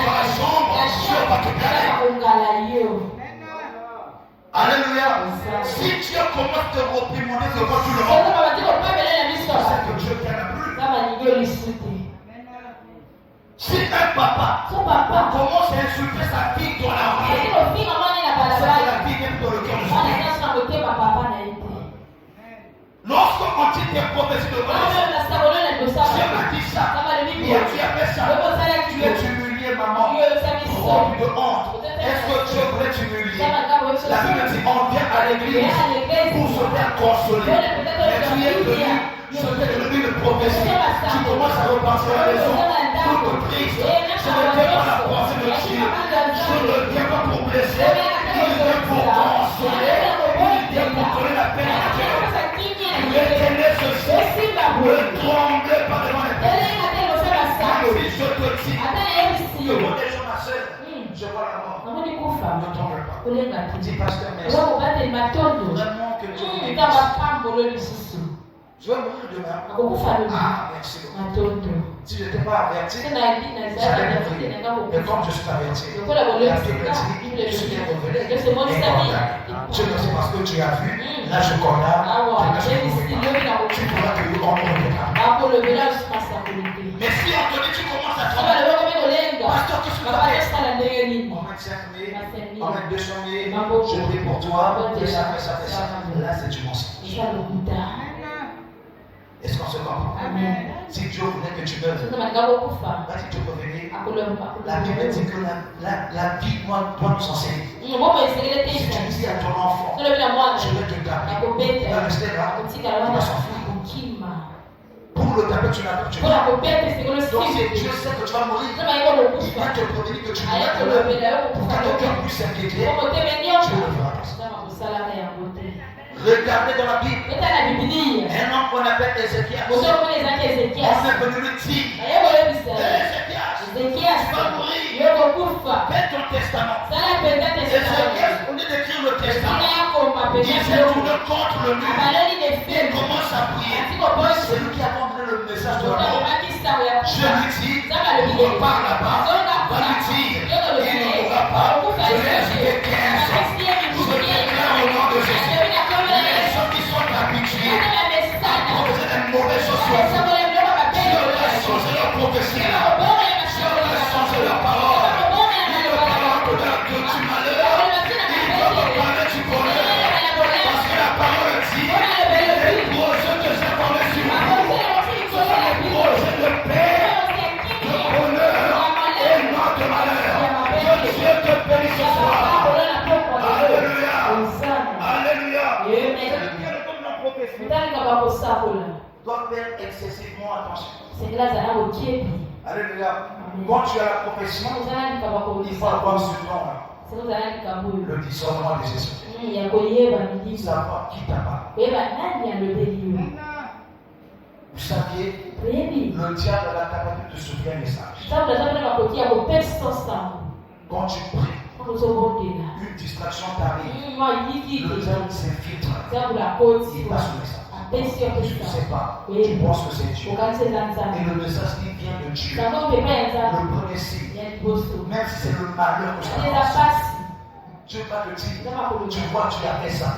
dans la chambre, Dieu va te plaire. Alléluia. Si Dieu commence à te réprimander devant tout le monde, c'est que Dieu t'aime plus. Si un papa commence à insulter sa fille dans la rue, c'est que la fille vient dans le cœur de son père. Lorsqu'on dit des prophéties de Dieu m'a dit ça, et tu as fait ça, tu es humilié, maman, rempli de honte. Est-ce que Dieu voulait t'humilier? La Bible dit on vient à l'église pour se faire consoler. Mais tu es venu, je t'ai donné une prophétie. Tu commences à repenser à la maison pour te triste. Je ne viens pas la pensée de Dieu. Je ne viens pas pour blesser. Je viens pour consoler. Je viens pour donner la paix à Dieu. Retenez ceci. Ne tremblez pas devant les personnes. Si je te dis, devant les gens, ma soeur, je vois la mort. Ne tremble pas. Dis pasteur, merci. Vraiment que Dieu vous bénisse. Je vais mourir demain. Ah, merci beaucoup. Si je n'étais pas averti, j'allais mourir. Mais comme je suis averti, la Bible dit, je suis révélé et condamné. Je ne sais pas ce que tu as vu. Là, je condamne. Tu pourras te dire en ordre. Mais si on te dit, tu commences à trembler. Pasteur, qu'est-ce que tu as fait? On met 5 000, on met 200 000, je prie pour toi, fais ça. Là, c'est du mensonge. Est-ce qu'on se comprend? Amen. Si Dieu voulait que tu meurs, là, si tu peux venir, la Bible dit que la vie doit nous enseigner. Si tu dis à ton enfant, je vais te garder, il va rester là, il va s'enfuir. tu n'as pas. Donc si Dieu sait que tu vas mourir, il vient te prévenir que tu mourras. Pour que ton cœur puisse s'inquiéter, Dieu le fera. Regardez dans la Bible, un homme qu'on appelle Ézéchias. On est venu lui dire, Ézéchias, tu vas mourir. Fais ton testament. Ézéchias, au lieu d'écrire le testament, il s'est tourné contre le mur. Il commence à prier. C'est lui qui a compris le message de la mort. Je lui dis, repars là-bas, va lui dire, il ne mourra pas. Je vais ajouter 15 ans. Je déclare au nom de Jésus. Les gens qui sont habitués à proposer des mauvaises choses sur vous, Dieu va changer leur prophétie. Dieu va changer leur parole. Il ne parlera que du malheur. Il ne va pas parler du bonheur. Parce que la parole dit, les projets que j'ai parlé sur vous, ce sont les projets de paix, de bonheur et non de malheur. Que Dieu te bénisse ce soir. Alléluia. Alléluia. Dois faire excessivement attention. Alléluia. Quand tu as la profession, il faut avoir ce nom-là. Le discernement des esprits. Savoir qui t'a parlé. Vous saviez, le diable a la capacité de souffler un message. Quand tu pries, une distraction t'arrive, le diable s'infiltre. Il passe le message. Tu ne sais pas, tu penses que c'est Dieu. Et le message qui vient de Dieu, le premier signe, même si c'est le malheur que ça passe, Dieu va te dire, tu vois, tu as fait ça,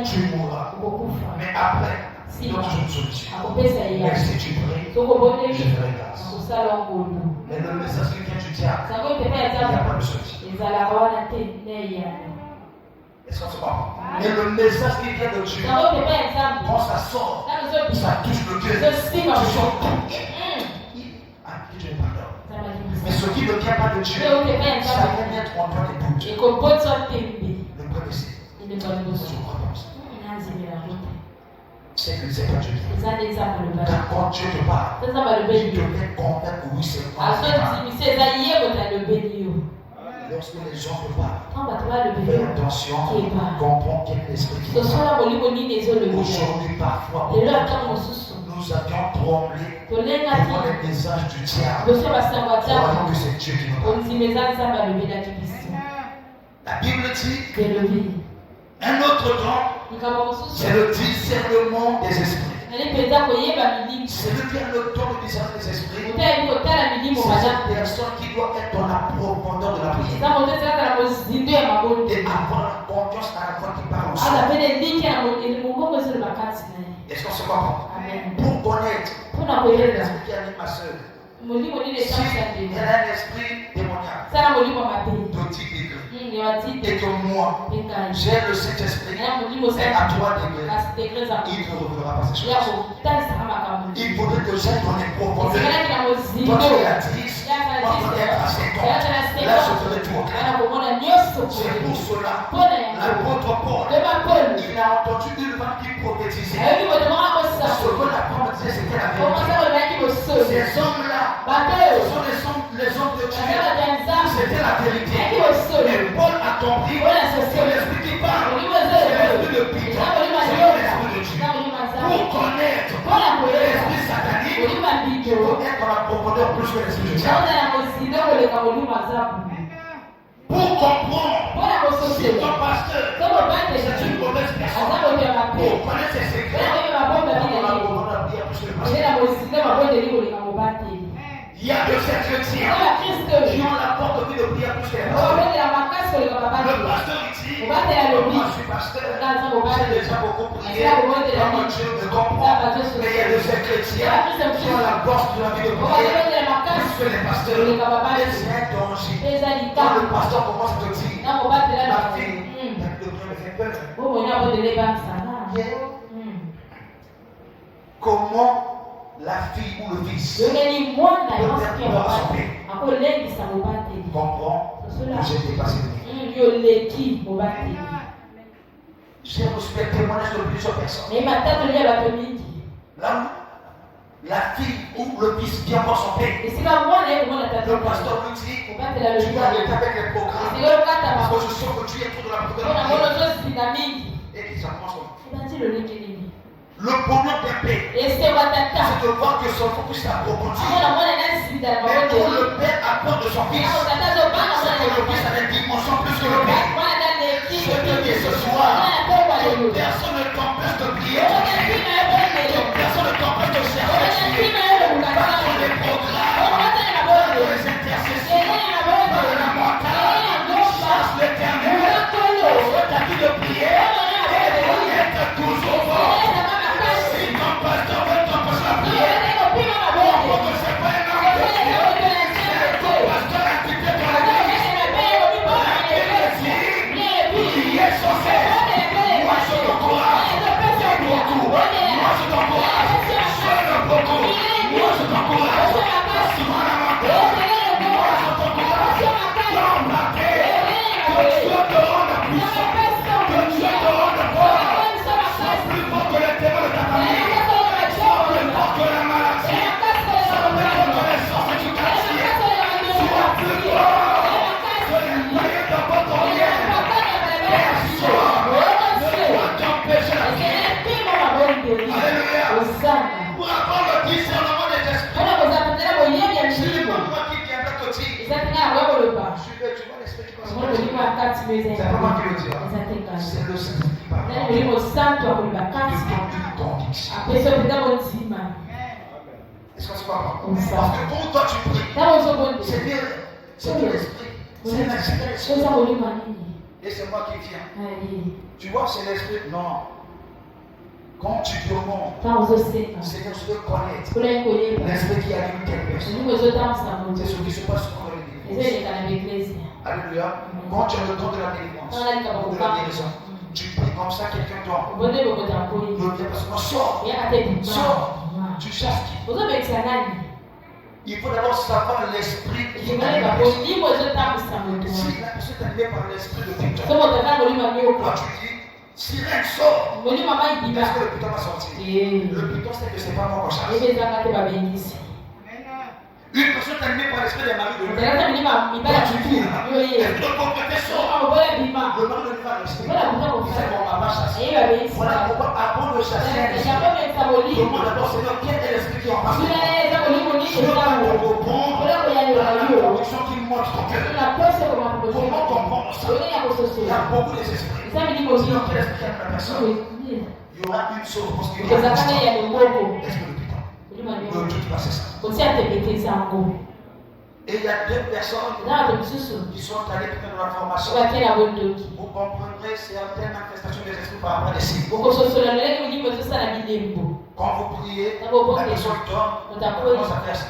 tu mourras. Mais après, il y a toujours une solution. Mais si tu pries, je ferai grâce. Mais le message qui vient du diable, il n'y a pas de solution. Est-ce qu'on se comprend? Et le message qui vient de Dieu, quand ça sort, ça touche le cœur. Tu sors tout. Dieu est pardon. Mais ce qui ne vient pas de Dieu, ça vient d'être en toi des doutes. Le premier signe. Je crois comme ça. C'est que c'est pas Dieu. Quand Dieu te parle, il te fait comprendre que oui, c'est moi. Lorsque les gens te parlent, fais attention, comprends quel est l'esprit qui parle. Aujourd'hui, parfois, nous avions tremblé devant les messages du diable. Croyons que c'est Dieu qui nous parle. La Bible dit, un autre don, c'est le discernement des esprits. C'est lui qui a le don de discernement des esprits. C'est une personne qui doit être dans la profondeur de la prière. Et avoir la confiance à la fois qui parle au sol. Est-ce qu'on se comprend? Pour connaître, il y a l'esprit qui anime ma soeur. Si elle a un esprit démoniaque de 10 degrés et que moi j'ai le Saint-Esprit est à 3 degrés, il ne reviendra pas ces choses. Il faudrait que j'aille dans les profondeurs. Toi tu es à 10, moi je vais être à 50. Là je ferai tout. C'est pour cela l'apôtre Paul, il a entendu une femme qui prophétisait. Ce que la femme disait c'était la vérité. Ces hommes-là, ce sont les hommes de Dieu. C'était la vérité. Mais Paul a compris que l'esprit qui parle, c'est l'esprit de Python, c'est l'esprit de Dieu. Pour connaître l'esprit satanique, il faut être dans la profondeur plus que l'esprit de Dieu. Pour comprendre si ton pasteur c'est une mauvaise personne, pour connaître ses secrets, il y a de ces chrétiens qui ont la porte de prière plus que les pasteurs. Le pasteur dit, moi je suis pasteur, j'ai déjà beaucoup prié, comme Dieu me comprend. Mais il y a de ces chrétiens qui ont la porte de la vie de prière plus que les pasteurs. Et c'est un danger. Quand le pasteur commence à te dire, ma fille, le prière me fait peur. Comment la fille ou le fils peut être peur à son père? Comprends que j'ai dépassé le niveau. J'ai reçu des témoignages de plusieurs personnes. Là où la fille où le fils vient voir son père. Le pasteur lui dit, tu vas arrêter avec les programmes. Parce que je sens que tu es trop dans la programme. Et qu'il s'approche comme le bonheur d'un père, c'est de voir que son enfant puisse approfondir. Et quand le père apporte de son fils, c'est que le fils a des dimensions plus que le père. Je te dis ce soir, que personne ne t'empêche de prier, que personne ne t'empêche de chercher Dieu. Pas dans les programmes, pas dans les intercessions, pas dans la montagne, chasse l'éternel. On t'a dit de prier et de être toujours fort. Si ton pasteur veut t'empêcher la prière, on ne sait pas un homme de Dieu. C'est ton pasteur impliqué dans la vie. Priez sans cesse. Moi je t'encourage. Beaucoup. Moi je t'encourage. Jeune beaucoup. Moi je t'encourage. Souvent la montagne. Moi je t'encourage. Dans ma terre. Que Dieu te rende puissant. Que Dieu te rende fort. Sois plus fort que les témoins de ta famille. Sois plus fort que la maladie. Sois plus fort que les sortes du quartier. Sois plus fort que les moyens de votre rien. Pour avoir le discernement des esprits. C'est le moment qui viendra te dire. Tu vois l'esprit qui passe. C'est pas moi qui le dis. C'est le Saint-Esprit qui parle. Est-ce que c'est pas moi? Parce que quand toi tu pries, c'est bien l'esprit. C'est l'esprit. Et c'est moi qui viens. Tu vois, c'est l'esprit. Non. Quand tu demandes, Seigneur, je veux connaître l'esprit qui anime telle personne. C'est ce qui se passe dans l'église. Alléluia. Quand tu as le don de la délivrance, de la guérison, tu pries comme ça, quelqu'un dort. Le personne sort. Sort. Tu chasses qui? Il faut d'abord savoir l'esprit qui anime la personne. Si la personne est animée par l'esprit de Victor, quand tu dis, sirène sort, est-ce que le putain va sortir? Le putain sait que c'est pas moi qu'on chasse. Une personne animée par l'esprit des maris de Dieu. Quand tu dis, est-ce que le prophète sort? Le mari de Dieu va rester. Il sait qu'on va pas chasser. Voilà pourquoi avant de chasser un esprit, demande d'abord, Seigneur, quel est l'esprit qui est en face de moi? Je veux pas te répondre à la conviction qui montre ton cœur. Comment comprendre ça? Il y a beaucoup d'esprits. Sinon, quel esprit qui aime la personne? Il y aura une seule réponse qui va l'esprit de putain. Le Dieu qui va cesser ça. Et il y a deux personnes qui sont allées dans la formation. Vous comprendrez certaines manifestations des esprits par rapport à des signes. Quand vous priez, la personne dort, elle commence à faire ça.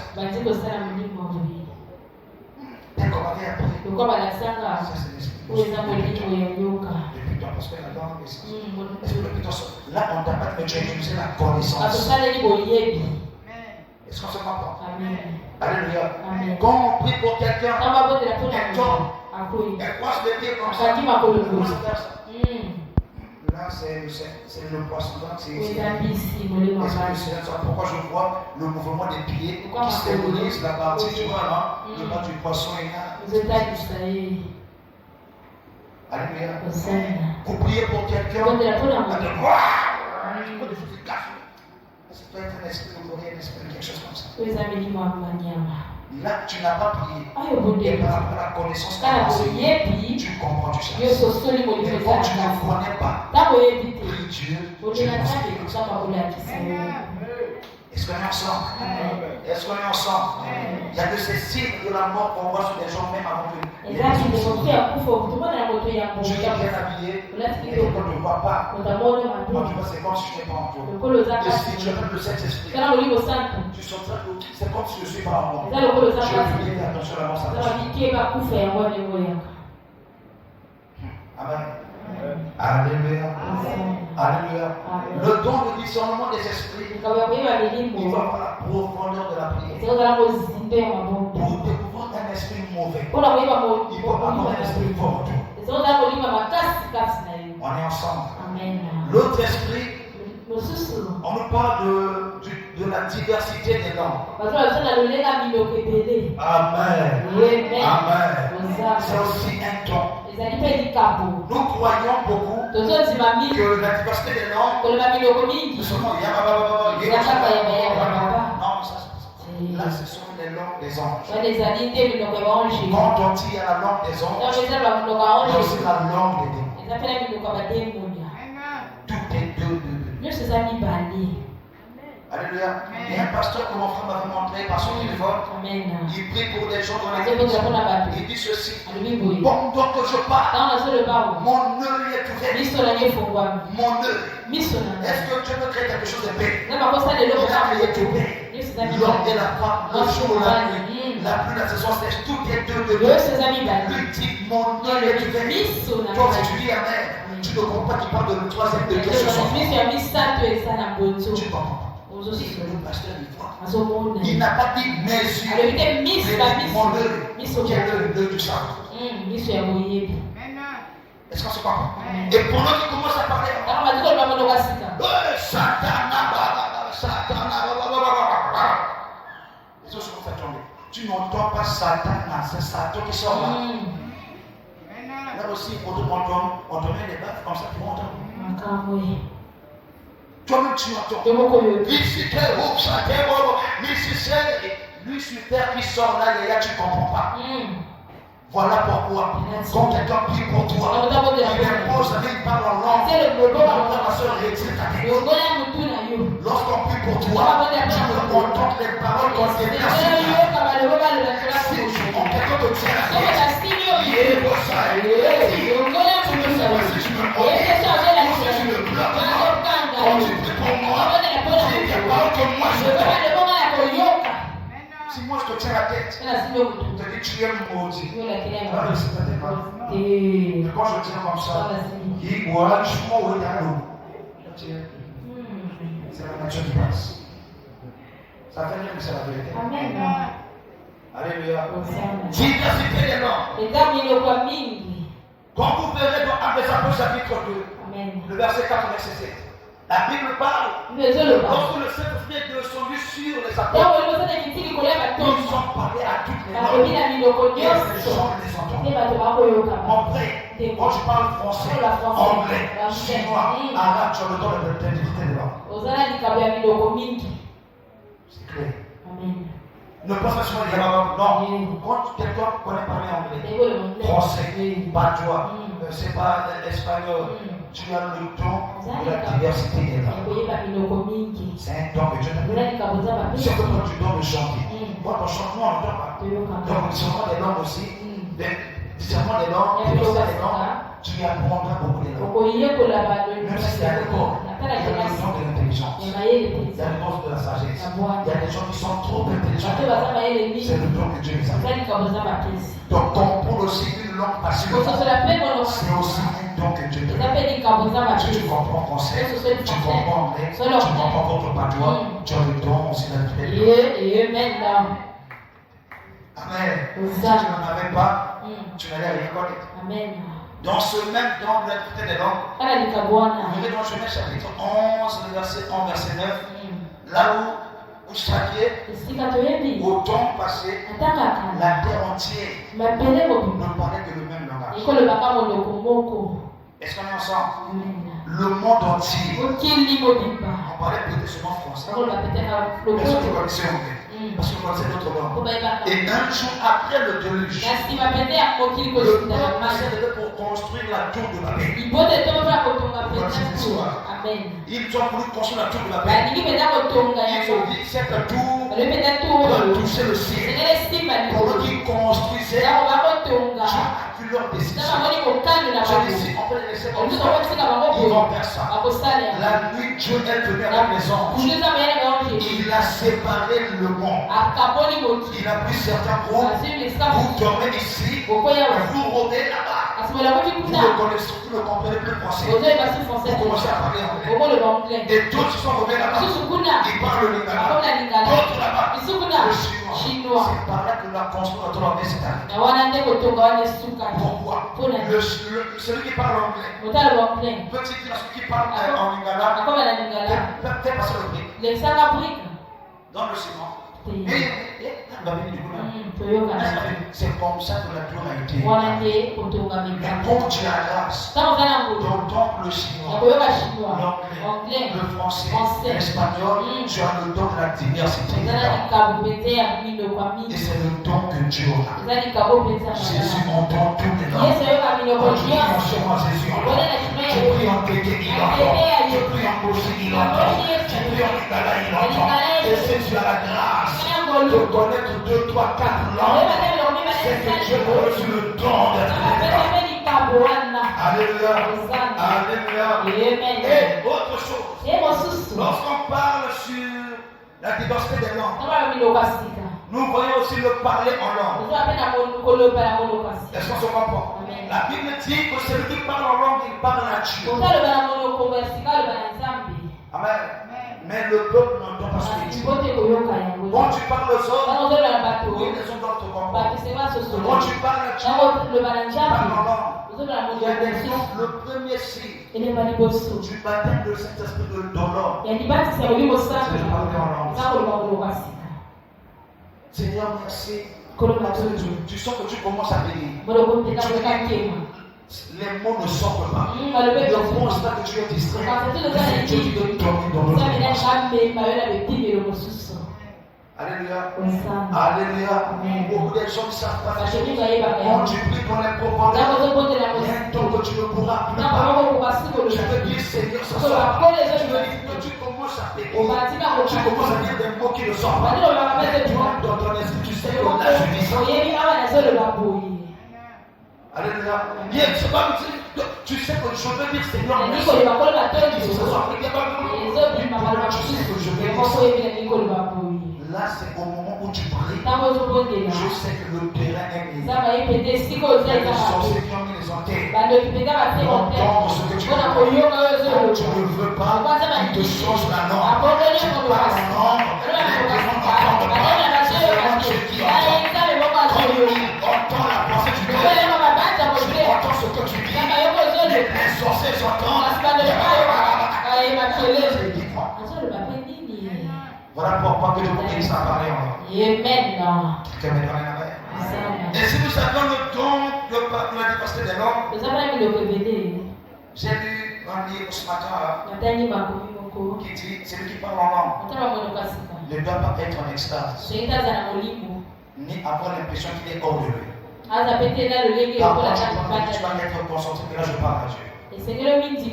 Dès qu'on va faire prier, ça c'est l'esprit. Le putain, parce que la langue est ça. Est-ce que le putain, là on t'a pas dit, mais tu as utilisé la connaissance. Est-ce qu'on se comprend? Alléluia. Quand on prie pour quelqu'un, elle tombe, elle croise les pieds comme ça, elle commence à faire ça. Là, c'est le poisson. Pourquoi je vois le mouvement des pieds qui symbolise la partie, tu vois là, le bas du poisson est là. Alléluia. Vous priez pour quelqu'un, elle dit waouh! Ça peut être un esprit de gloire, un esprit de quelque chose comme ça. Là, tu n'as pas prié. Et par rapport à la connaissance tu comprends, tu cherches. Mais quand tu ne connais pas, prie Dieu, tu Est-ce qu'on est ensemble? Est-ce qu'on est ensemble? Il y a de ces signes de la mort qu'on voit sur les gens même avant de tu es bien habillé, et on ne te voit pas. Quand tu vois, c'est comme si tu n'es pas en toi. Et si tu appelles le Saint-Esprit, tu sens c'est comme si je suis pas en moi. Je vais lui dire attention à la mort, ça va. Amen. Alléluia. Alléluia. Le don de discernement des esprits, il va avoir la profondeur de la prière. Pour découvrir un esprit mauvais, il faut avoir un esprit fort. On est ensemble. L'autre esprit, on nous parle de la diversité des langues. Amen. Amen. C'est aussi un don. Nous croyons beaucoup que la diversité des langues, c'est seulement non, là, ce sont les langues des anges. Quand on dit à la langue des anges, c'est la langue des démons. Tout est deux. Alléluia. Il y a un pasteur que mon frère m'avait montré par son téléphone. Il prie pour des gens dans l'église. Il dit ceci. Bon, donc je parle. Mon œil est ouvert. Mon œil. Est-ce que Dieu peut créer quelque chose de paix? Il a créé tout paix. L'homme et la femme, le jour, la nuit, la pluie, la saison sèche, tout est deux. Lui dit, mon œil est ouvert. Toi, si tu dis amen, tu ne comprends pas qu'il parle de le troisième degré sur son corps. Tu comprends. Le pasteur il n'a pas dit mes yeux, il a dit mon œil, qui est l'œil du sang. Est-ce qu'on se comprend? Et pour l'autre qui commence à parler, Satan, les autres sont fait tomber. Tu n'entends pas Satan, c'est Satan qui sort là. Là aussi, on te met les baffes comme ça, tu entends. Toi-même tu entends. Lui sur terre qui sort là, tu ne comprends pas. Voilà pourquoi, quand quelqu'un prie pour toi, il impose, il parle en langue. Ma soeur retire ta tête. Lorsqu'on prie pour toi, tu peux entendre les paroles qu'on s'est dit. Si quelqu'un te tient la tête, il est pour ça. Tu me sais si tu me connais, si tu me bloques, quand tu pries pour moi, tu dis que parle que moi je t'aime. Si moi je te tiens la tête, je te dis tu es maudit. Alors c'est pas mal. Mais quand je tiens comme ça, il boit, je m'en vais dans l'eau. C'est la nature qui passe. Ça fait bien que c'est la vérité. Amen. Alléluia. Diversité des langues. Quand vous verrez dans Actes des Apôtres chapitre 2, le verset 4 verset 7. La Bible parle. Lorsque le Saint-Esprit est descendu sur les apôtres, ils ont parlé à toutes les langues. Et les gens les entendent. En vrai, quand tu parles français, anglais, chinois, arabe, tu as le temps de t'inviter dedans. C'est clair. Ne pense pas seulement les langues. Non. Quand quelqu'un connaît parler anglais, français, patois, c'est pas espagnol. Tu as le don de la diversité des langues. C'est un don que Dieu t'a donné. Si on peut prendre du don de chanter, moi ton chantement on n'entend pas. Donc le discernement des langues aussi, discernement des langues, des langues, tu y apprendras beaucoup de langues. Même si c'est à l'école, il y a le don de l'intelligence, il y a le don de la sagesse. Il y a des gens qui sont trop intelligents. C'est le don que Dieu les a fait. Donc pour aussi une langue passionnée, c'est aussi un don que Dieu te donne. Tu comprends français, tu comprends anglais, tu comprends votre patois, tu as le don aussi d'être. Amen. Si tu n'en avais pas, tu n'allais rien connaître. Dans ce même don de l'être des langues, vous verrez dans Genèse chapitre 11, le verset 1, verset 9, là où vous saviez, au temps passé, la terre entière ne parlait que le même langage. Est-ce qu'on est ensemble? Le monde entier. On parlait peut-être seulement français. Personne ne connaissait anglais. Parce qu'on connaissait d'autres langues. Et un jour après le déluge, le peuple s'est pour construire la tour de Babel. Ils ont voulu construire la tour de Babel. Ils ont dit cette tour doit toucher le ciel. Pour eux qui construisaient, Dieu a vu leur décision. Je dis si on peut les laisser comme ça, ils vont faire ça. La nuit, Dieu est venu avec les anges. Il a séparé le monde. Il a pris certains groupes. Vous dormez ici. Vous rôdez là-bas. Vous ne connaissez plus, vous ne comprenez plus le français. Vous commencez à parler anglais. Et d'autres sont revenus là-bas. Ils parlent le lingala. D'autres là-bas. Le chinois. C'est par là que la construction de la maison s'est arrêtée. Pourquoi? Celui qui parle anglais. Petit qui parle en lingala. Peut-être passer le prix. dans le ciment. C'est comme ça que la tour a été. Mais comme tu as grâce, ton temple chinois, l'anglais, le français, l'espagnol, tu as le don de la diversité. Et c'est le don que Dieu a. Jésus entend tous les langues. Quand tu pries en chemin, Jésus entend. Tu pries en Kéké, il entend. Tu pries en Bossi, il entend. Tu pries en Igala, il entend. Et si tu as la grâce de connaître 2, 3, 4 langues, c'est que Dieu te reçu le don d'être là. Alléluia. Alléluia. Et autre chose, lorsqu'on parle sur la diversité des langues, nous voyons aussi le parler en langue. Est-ce qu'on se comprend? La Bible dit que celui qui parle en langue, il parle à Dieu. Amen. Mais le peuple n'entend pas ce qu'il dit. Quand tu parles aux autres, oui, les autres doivent te comprendre. Quand tu parles à Dieu, tu parles en langue. Il y a des noms, le premier signe du baptême de Saint-Esprit de l'homme. C'est de parler en langue. Seigneur, merci. Tu sens que tu commences à bénir. Les mots ne sortent pas. Le constat que tu es distrait. C'est Dieu qui te domine dans notre vie. Alléluia. Alléluia. Beaucoup de gens ne savent pas. Quand tu pries dans les profondeurs, il y a un temps que tu ne pourras plus parler. Tu peux dire Seigneur ce soir. Tu veux dire que tu commences à pécher. Tu commences à dire des mots qui ne sortent pas. Mais toi, dans ton esprit, tu sais que là, je dis ça. Alléluia. C'est pas tu sais que je veux dire Seigneur. Tu sais que je veux dire ça. Là, c'est au moment où tu pries. Je sais que le terrain est mis. Il y a des sorciers qui ont mis les antennes. Ils entendent ce que tu veux. Quand tu ne veux pas, ils te changent la langue. Tu parles en langue. Les démons n'entendent pas. C'est seulement Dieu qui entend. Quand il entend la pensée du cœur, tu entends ce que tu dis. Les sorciers s'entendent. Voilà pourquoi que je vous dis ça parler en langue. Et si nous avons le don de la diversité des langues, j'ai lu un livre ce matin qui dit celui qui parle en langue ne doit pas être en extase, ni avoir l'impression qu'il est hors de lui. Par contre, tu vas être concentré que là je parle à Dieu.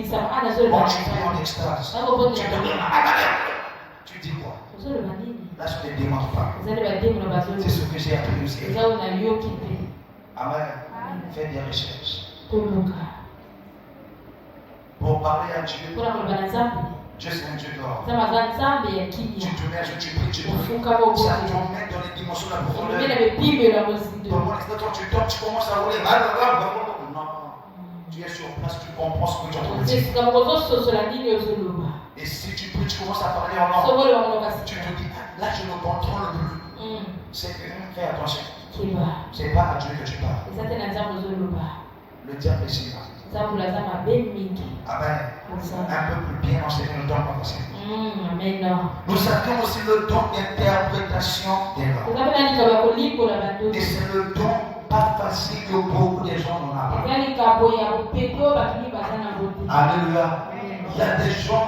Quand tu es en extase, tu dis quoi? Là, je te demande pas. C'est ce que j'ai appris aussi. Amen. Fais des recherches. Pour parler à Dieu. Dieu c'est un Dieu d'or. Tu te mets à jouer, tu pries, tu pries. Ça te met dans les dimensions de la profondeur. Tu tombes, tu commences à rouler. Non. Tu es sur place, tu comprends ce que tu as entendu. Et si tu pries, tu commences à parler en langue. Tu te dis, là je ne contrôle plus. C'est que, fais attention. C'est pas à Dieu que tu parles. Le diable est ici. Amen. Un peu plus bien enseigné le don passé. Nous avons aussi le don d'interprétation des langues. Et c'est le don pas facile que beaucoup de gens n'ont pas. Alléluia. Il y a des gens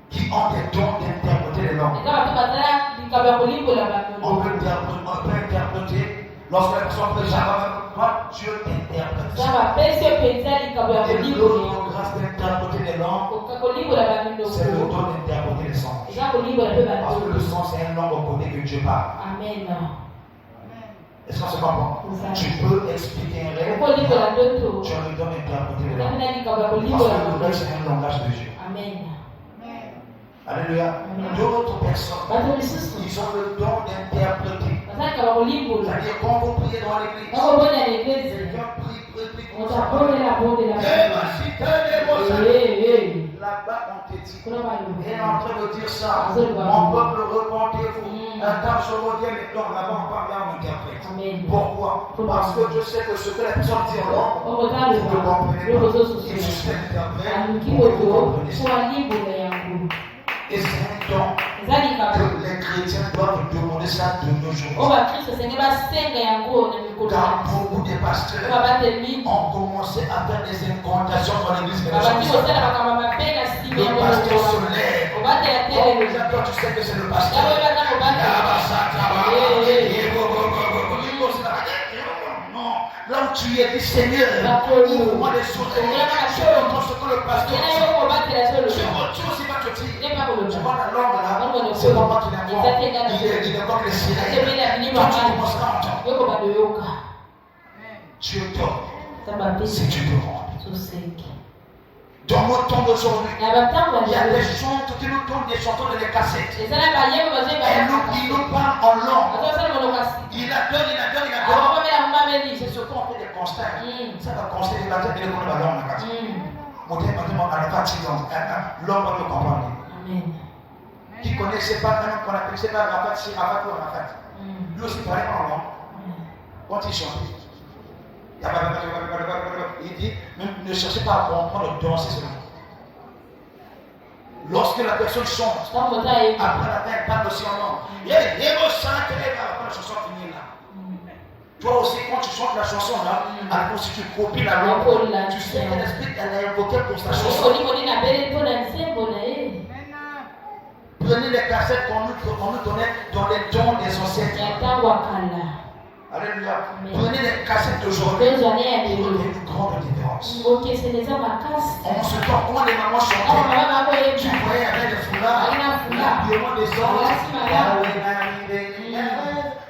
qui ont des dons d'interpréter les langues. On peut interpréter. Lorsque la personne peut moi, Dieu t'interprète. Et l'autre grâce d'interpréter les langues, c'est le don d'interpréter les sens. Parce que le sens, c'est une langue, on connaît que Dieu parle. Amen. Est-ce qu'on se comprend? Tu peux expliquer un rêve. Tu as le don d'interpréter les langues. Parce que le rêve, c'est un langage de Dieu. Amen. Alléluia. D'autres personnes, ils ont le don d'interpréter. C'est-à-dire quand vous priez dans l'église, quelqu'un prie, là-bas on te dit, il est en train de dire ça, mon peuple repentez-vous, un temps je reviens maintenant, là-bas on parle là, on interprète. Pourquoi? Parce que je sais que ce que la personne dit en langue, vous ne comprenez pas, il se interprète pour que vous compreniez ça. Et c'est un don que les chrétiens chrétiens doivent demander ça de nos jours. Car beaucoup de pasteurs ont commencé à faire des incantations dans l'église. Le pasteur se lève. Toi, tu sais que c'est le pasteur. Non, là où tu es, dis Seigneur, ouvre-moi les oreilles. Je comprends ce que le pasteur dit. Tu aussi vas te dire. Tu vois la langue là, c'est pas moi qui l'invente. Il invoque les sirènes. Toi, tu commenceras à entendre. Tu es tort si tu te rends. Dans notre temps d'aujourd'hui, il y a des chants qui nous donnent des chansons de les cassettes. Et ils nous parlent en langue. Il adore. C'est surtout on fait des constats. Ça va constater la tête et le monde de la langue. L'homme va le comprendre. Qui connaissait pas, même qu'on appelait pas Rafat, si Rafat ou Rafat. Lui aussi parlait en langue. Quand il chantait. Il dit, ne cherchez pas à comprendre, danser seulement. Lorsque la personne chante, après la fin, elle parle aussi en langue. Il y a des héros chantent, et la chanson finit là. Toi aussi, quand tu chantes la chanson là, alors si tu copies la langue, tu sais que l'esprit, elle a invoqué pour sa chanson. Prenez les cassettes qu'on nous donnait dans les dons des ancêtres. Alléluia. Prenez les cassettes d'aujourd'hui. Il y a une grande différence. En ce temps, quand les mamans chantaient, tu voyais avec les foulards, l'habillement des hommes.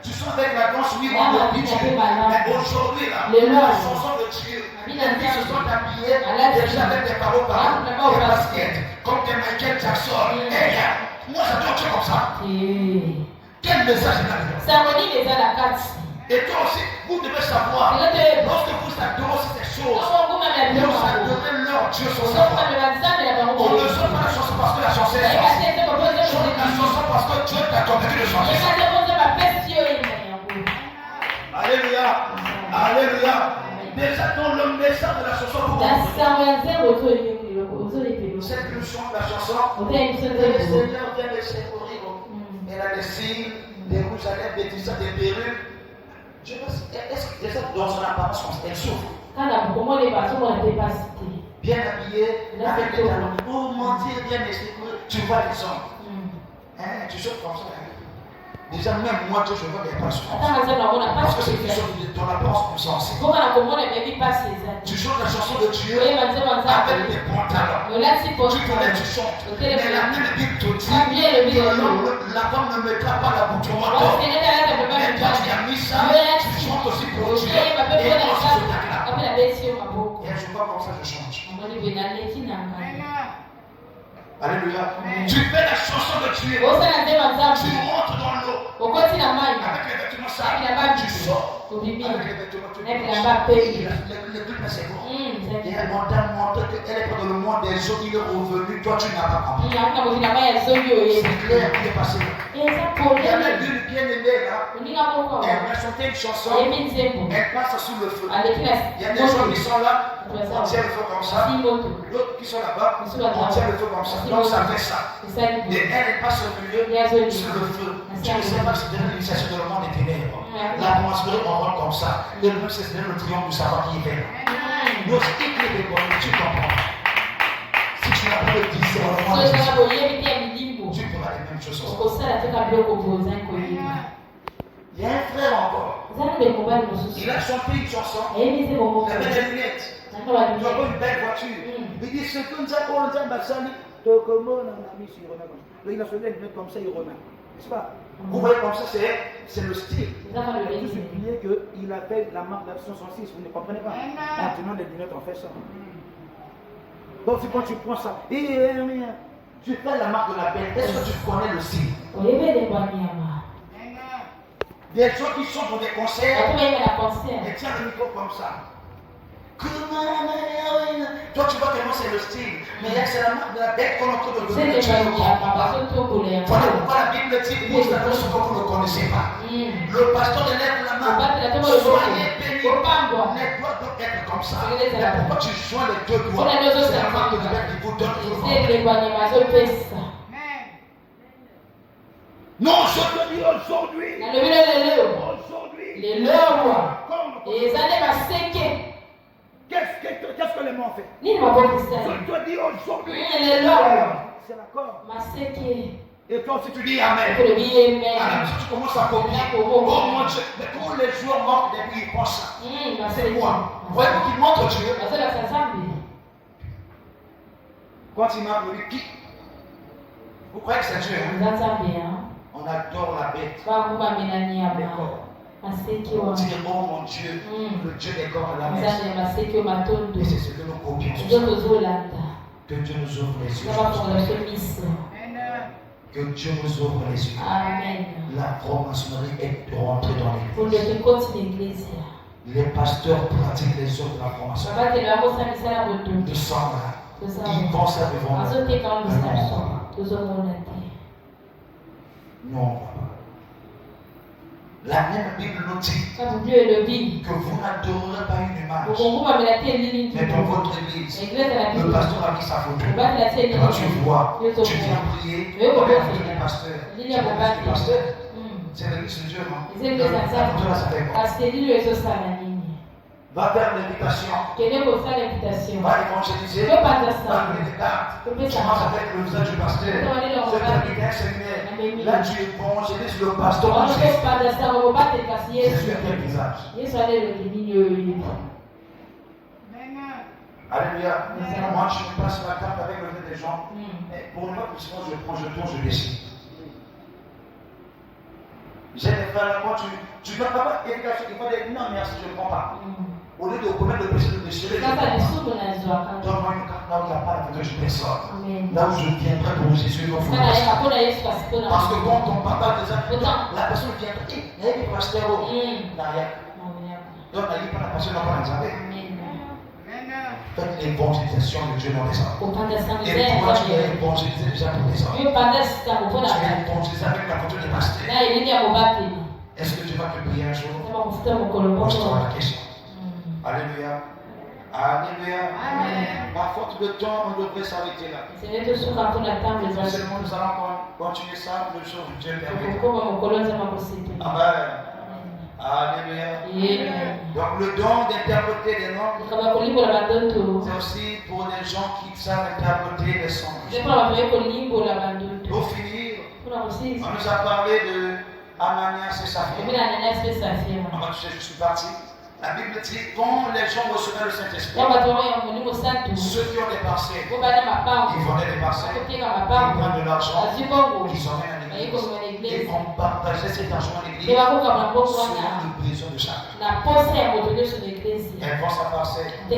Tu sens avec la danse, oui, on a dit Dieu. Mais aujourd'hui, là, la chanson de Dieu, ils se sont habillés déjà avec des paroles des baskets, comme des Michael Jackson. Moi, j'adore Dieu comme ça. Quel message il a dit? Et toi aussi, vous devez savoir, lorsque vous adorez ces choses, vous adorez leur Dieu sans savoir. On ne chante pas la chanson parce que la chanson est sortie. Chante la chanson parce que Dieu t'a convaincu de chanter ça. Alléluia. Alléluia. Déjà dans le message de la chanson, vous c'est que nous chantons la chanson. Le Seigneur vient de secourir. Elle a des signes, des rouges à lèvres, des tissages, des perruques. Est-ce que ça dans son apparence, elle souffre? Bien habillée, avec des talons. Pour mentir, bien expliqué, tu vois les hommes. Tu souffres comme ça. Déjà, même moi, je vois des personnes. Parce que c'est une question de ton apparence plus sensée. Tu chantes la chanson de Dieu avec des pantalons. Tu connais, tu chantes. Mais la même Bible te dit que la femme ne mettra pas la bouche au menton. Mais toi, tu as mis ça, tu chantes aussi pour Dieu. Et moi, je t'acclame. Et je vois comme ça, je change. Alléluia. Tu fais la chanson de Dieu. Tu rentres dans l'eau. Avec les vêtements sales. Tu sors. Avec les vêtements tu le but, c'est bon. Et elle m'a montré qu'elle est pas dans le monde des eaux. Il est revenu. Toi, tu n'as pas compris. C'est clair, il est passé. Il y a même une bien-aimée là. Elle va chanter une chanson. Elle passe sous le feu. Il y a des gens qui sont là. On tient le feu comme ça. D'autres qui sont là-bas. On tient le feu comme ça. Donc ça fait ça. Et elle passe au milieu sur le feu. Tu ne sais pas si c'est l'initiation de le monde des ténèbres. L'atmosphère, on rentre comme ça. Et le même, c'est le triomphe du savoir qui est fait. Nous aussi, tu comprends. Si tu n'as pas le discernement, tu feras les mêmes choses. Il y a un frère encore. Il a chanté une chanson. Il avait des lunettes. Il avait une belle voiture. Il dit ce que nous avons dit, il a fait des lunettes comme ça, il remet. N'est-ce pas? Vous voyez comme ça, c'est le style. Il faut juste oublier qu'il appelle la marque d'Action 106, vous ne comprenez pas. Maintenant, les lunettes ont fait ça. Donc, quand tu prends ça, tu fais la marque de la belle, est-ce que tu connais le style? Des gens qui sont dans des concerts, et tiens le micro comme ça. Toi, tu vois comment c'est le style, mais c'est la marque de la bête qu'on entend de donner. Tu ne comprends pas. Voilà pourquoi la Bible dit que vous ne connaissez pas. Le pasteur lève la main. Soyez bénis. Les doigts doivent être comme ça. Mais pourquoi tu joins les deux doigts? C'est la marque de la bête qui vous donne. Non, je te dis aujourd'hui. Les leurs. Et les années va séquer. Qu'est-ce que les mots ont fait? Je te dis aujourd'hui. Les leurs. C'est d'accord. Ma séquer. Et toi aussi tu dis Amen. Amen. Tu commences à copier. Oh mon Dieu, mais comment les joueurs manquent depuis ils pensent ça? C'est quoi? Voyez-vous qu'ils montrent Dieu. Quand il m'a dit qui? Vous croyez que c'est Dieu? On adore la bête. Les corps. On dit oh mon Dieu, le Dieu des corps à la messe. Et c'est ce que nous copions. Que Dieu nous ouvre les yeux. Que Dieu nous ouvre les yeux. Amen. La franc-maçonnerie est rentrée dans l'église. Les pasteurs pratiquent les œuvres de la franc-maçonnerie. Nous sommes là. Ils pensent à devant nous. Non. La même Bible nous dit que vous n'adorerez pas une image. Mais dans votre église, le pasteur a mis sa photo. Quand tu vois, tu viens prier, tu es le pasteur. C'est l'église de Dieu, non? La photo là, ça fait quoi? Va faire l'invitation. Va évangéliser. Va donner des cartes. Tu commences avec le visage du pasteur. Là, tu évangélises le pasteur. C'est sur quel visage? Alléluia. Moi, je passe la carte avec le nez des gens. Et pour ne pas que sinon je prends, je tourne, je décide. J'ai des frères, moi, tu ne dois pas éducation. Il faut dire non, merci, je ne prends pas. Au lieu de commettre le péché de déchirer, donne-moi une carte là où il n'y a pas la photo de personne. Là où je viendrai pour Jésus, parce que quand on partage des actes, la personne vient et dit, il y a des pasteurs, il n'y a rien. Donc, il n'y a pas la personne, il n'y a pas l'examen. Faites l'évangélisation de Dieu dans les hommes. Et toi, tu es évangélisé déjà pour les hommes. Tu es évangélisé avec la photo des pasteurs. Est-ce que tu vas te prier un jour? Pose-toi la question. Alléluia. Alléluia. Amen. Par faute de temps, on devrait s'arrêter là. Seulement, nous allons continuer ça le jour où Dieu permet. Amen. Alléluia. Donc, le don d'interpréter des langues, c'est aussi pour les gens qui savent interpréter les sons. Pour finir, on nous a parlé de Ananias et Saphira. On va toucher, je suis parti. La Bible dit quand les gens recevaient le Saint-Esprit, ceux qui ont des parcelles, ils vendaient des parcelles, ils prenaient de l'argent, ils emmènent à l'église, et on partageait cet argent à l'église selon les besoins de chacun. Elle vend sa parcelle, 3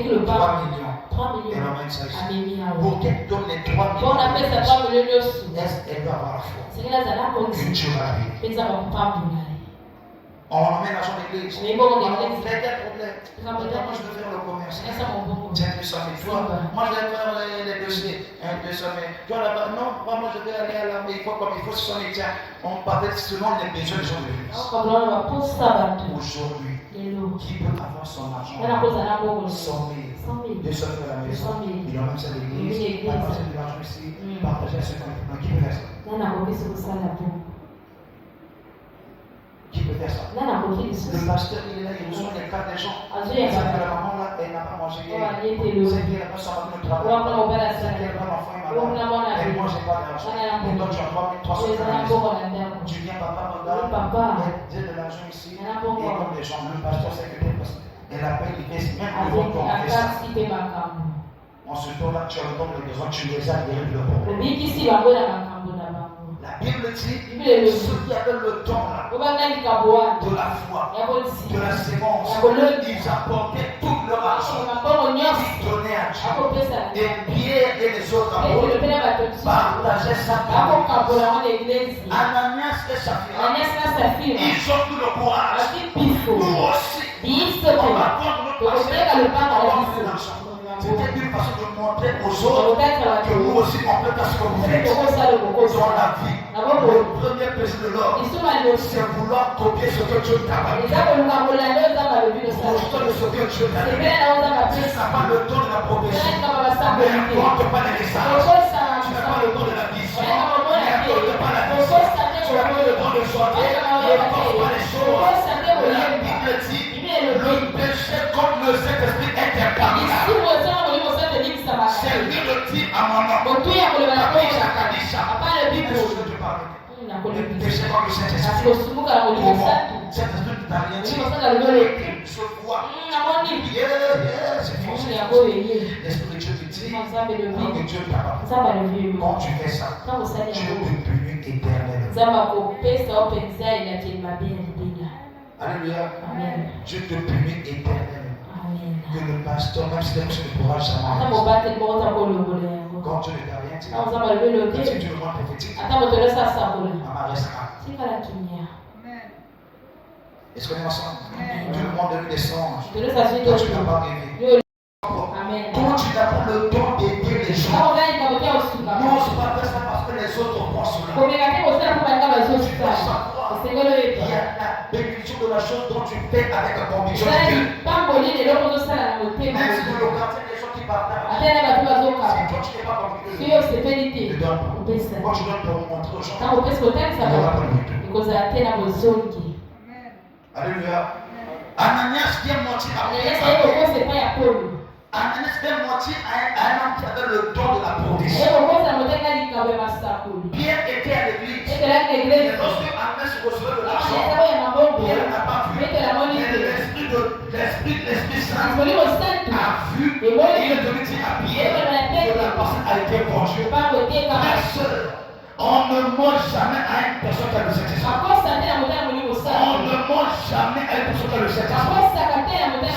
millions, elle emmène ça ici. Pour qu'elle donne les 3 millions, elle doit avoir la foi que Dieu va la bénir. On emmène l'argent de l'église. On fait quel problème? Moi, je veux faire le commerce. Tiens, 200 000. Moi, je vais faire les dossiers. 200 000. Toi, là-bas, non, moi, je vais aller à l'armée. Il faut comme il faut 600 000. Tiens, on partait selon les besoins des gens de l'église. Aujourd'hui, qui peut avoir son argent? 100 000, 200 000 à la maison. Il emmène ça à l'église. Partager de l'argent ici. Partager à ceux qui peut faire ça. Qui peut faire ça? Le pasteur, il est là, il reçoit les cartes des gens. Il dit que la maman là, elle n'a pas mangé hier. C'est qu'elle n'a pas sorti de travail. C'est qu'elle n'a pas d'enfant, elle n'a pas. Elle ne mange pas d'argent. Et donc tu as 3 300 tu viens, papa, regarde. Il y a de l'argent ici. Et comme les gens, le pasteur sait que elle appelle, il fait même devant ton ça. En ce temps-là, tu as le temps de besoin, tu les as guéris de l'eau. La Bible dit ceux qui avaient le don là, de la foi, de la sémence, ils apportaient tout leur argent, ils donnaient à Dieu. Et Pierre et les autres apôtres partageaient ça. Ananias et Saphira, ils ont tout le courage. Nous aussi, on va prendre notre parcelle. C'était une façon de montrer aux autres que nous aussi on peut faire ce que vous faites dans la vie. Le premier péché de l'homme, c'est vouloir copier ce que Dieu t'a fait. Rejeter ce que Dieu t'a fait. Tu n'as pas le don de la prophétie. Ne raconte pas les messages. Tu n'as pas le don de la vision. Ne raconte pas la vision. Tu n'as pas le don ressortir, ne pense pas les choses. La Bible dit, le péché contre le Saint-Esprit est impardonnable. C'est lui le type à mon nom. Kadisha. Est-ce que tu parles? Le péché contre le Saint-Esprit. Comment? Saint-Esprit ne t'a rien dit. Je vois. C'est forcé. L'Esprit de Dieu te dit que Dieu t'a pas. Quand tu fais ça, Dieu te punit éternellement. Alléluia. Dieu te punit éternellement. Que le pasteur, même si ne pourra jamais. Quand Dieu ne t'a rien dit, quand tu le rends prophétique, Maman restera. Est-ce qu'on est ensemble? Dieu demande de lui des songes. Toi, tu n'as pas rêvé. Quand tu n'as pas le temps d'aider les gens, n'ose pas faire ça parce que les autres pensent cela. Tu dois savoir, il y a la bénédiction de la chose dont tu fais avec la conviction de Dieu. Même si dans le quartier, les gens qui partagent, si toi tu n'es pas convaincu de Dieu, ne donne pas. Quand tu donnes pour montrer aux gens, il n'y aura pas de retour. Alléluia. Ananias vient mentir à Ananias vient mentir à un homme qui avait le don de la provision. Pierre était à l'église. Et lorsque Ananias recevait de l'argent, Pierre n'a pas vu. Mais l'Esprit Saint a vu. Et il est venu dire à Pierre que la personne a été vengée. Ma soeur, on ne mange jamais à une personne qui a le Saint-Esprit. On ne mange jamais à une personne qui a le Saint-Esprit.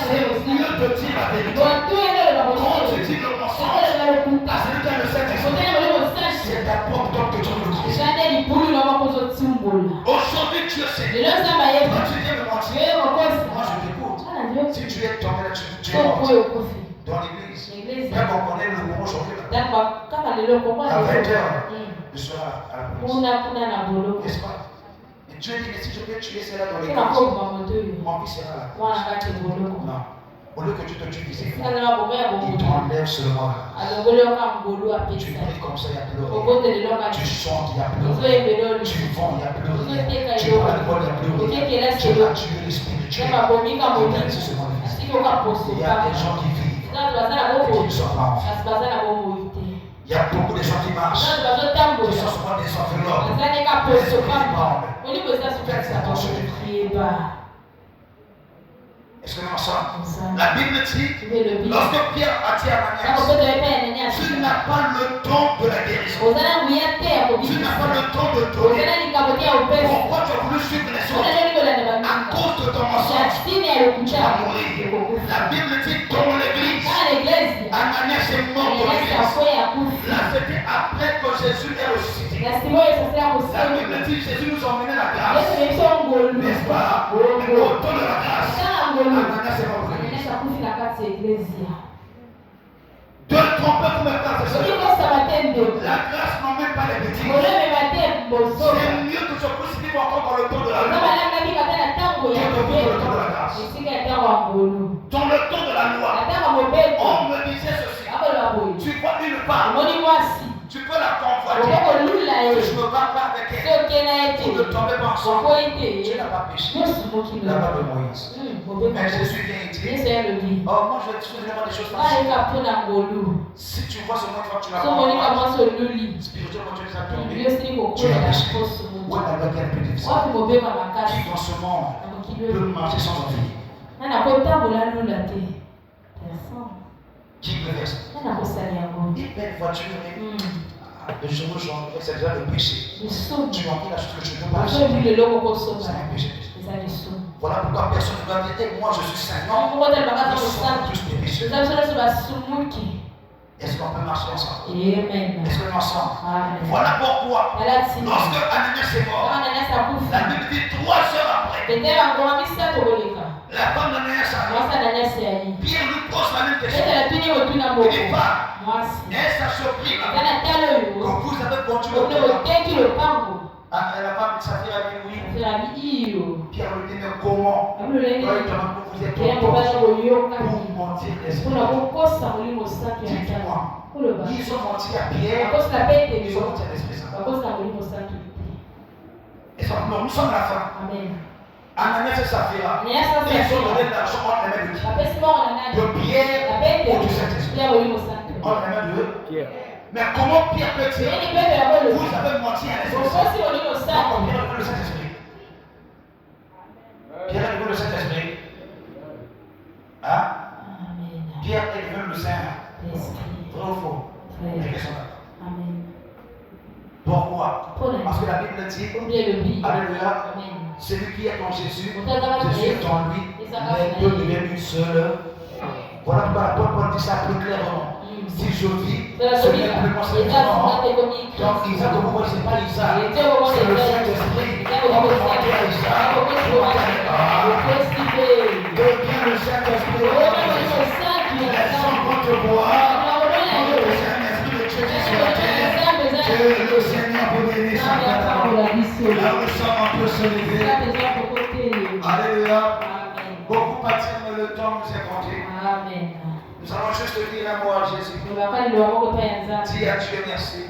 C'est mieux de dire la vérité. Quand tu dis le mensonge à celui qui a le Saint-Esprit, c'est d'abord toi que tu le dis. Aujourd'hui, Dieu sait. Quand tu viens me mentir, moi je t'écoute. Si tu es tombé là, tu es mort. Dans l'église, même on connaît le moment aujourd'hui. À 20h, je serai à la police. N'est-ce pas? Et Dieu dit, mais si je peux tuer cela dans l'église, mon fils sera là. Non. Au lieu que tu te tues physiquement, il t'enlève seulement la grâce. Tu pries comme ça, il y a plus rien. Tu chantes, il y a plus rien. Tu vends, il n'y a plus rien. Tu parles de vol, il n'y a plus rien. Tu as tué l'esprit de Dieu. C'est seulement le fils. Il y a des gens qui vivent et qui ne sont pas en vie. Il y a beaucoup de gens qui marchent, qui sont souvent des enveloppes. Faites attention. Est-ce que nous en sommes? La Bible dit, lorsque Pierre a dit à Ananias, tu n'as pas le don de la guérison. Tu n'as pas le don de donner. Pourquoi tu as voulu suivre les autres? À cause de ton mensonge, tu vas mourir. La Bible dit, dans l'église, Ananias est mort dans l'église. Là, c'était après que Jésus est ressuscité. La Bible dit, Jésus nous a emmené la grâce. N'est-ce pas? Mais au temps de la grâce, Ananias est mort dans l'église. De tromper pour me faire ce la grâce n'emmène pas les petits. C'est mieux que je crucifie encore dans le temps de la loi. Dans le temps de la loi, on me disait ceci. Tu vois une femme, tu peux la convoiter. Je ne vais pas avec elle. Vous ne tombez pas ensemble. Tu n'as pas péché. La loi de Moïse. Mais Jésus vient et dit, oh, moi je vais te faire des choses faciles. Si tu vois seulement quand tu l'as compris, spirituellement tu les as tombés, tu as péché. Où est la loi qui est la plus difficile? Qui dans ce monde peut marcher sans envie? Qui peut faire ça? Une belle voiture, le jour où c'est déjà le péché. Tu m'as dit la chose que tu ne peux pas acheter. C'est un péché. Voilà pourquoi personne ne doit dire, moi je suis saint. Non, nous sommes tous des péchés. Est-ce qu'on peut marcher ensemble? Est-ce qu'on est ensemble? Voilà pourquoi, lorsque Ananias est mort, la Bible dit 3 heures après, la femme d'Ananias arrive. Pierre lui pose la même question. Il dit pas, est-ce à surpris que vous avez conduit le temps? La femme de Saphir a dit oui. Pierre lui dit, mais comment? Vous êtes pour mentir l'esprit. Dites-moi, ils ont menti à Pierre, ils ont menti à l'Esprit Saint. Et ça, nous sommes à la fin. Amen. Ananias et Saphira, ils ont donné de l'argent entre les mains de qui? De Pierre ou du Saint-Esprit. Entre les mains de Pierre. Mais comment Pierre peut dire vous avez menti à l'Esprit? Comment Pierre a le Saint-Esprit? Pierre est le Saint-Esprit. Hein? Pierre est le Saint-Esprit. Vrai ou faux? Amen. Pourquoi? Parce que la Bible dit, alléluia, celui qui est en Jésus, Jésus est en lui, les deux deviennent une seule. Voilà pourquoi l'apôtre Paul dit ça plus clairement. Si je vis, ce n'est plus moi, c'est moi. Donc Isaac, pourquoi c'est pas Isaac? C'est le Saint-Esprit. On peut monter à Isaac, on peut monter à devient le Saint-Esprit. Les gens vont te voir. Le Saint-Esprit de Dieu qui sur la terre. Que le Seigneur peut bénir sa parole. Là où nous sommes, on peut se lever. Alléluia. Beaucoup partirent, mais le temps nous est compté. Amen. Nous allons juste dire un mot à Jésus. Dis à Dieu merci.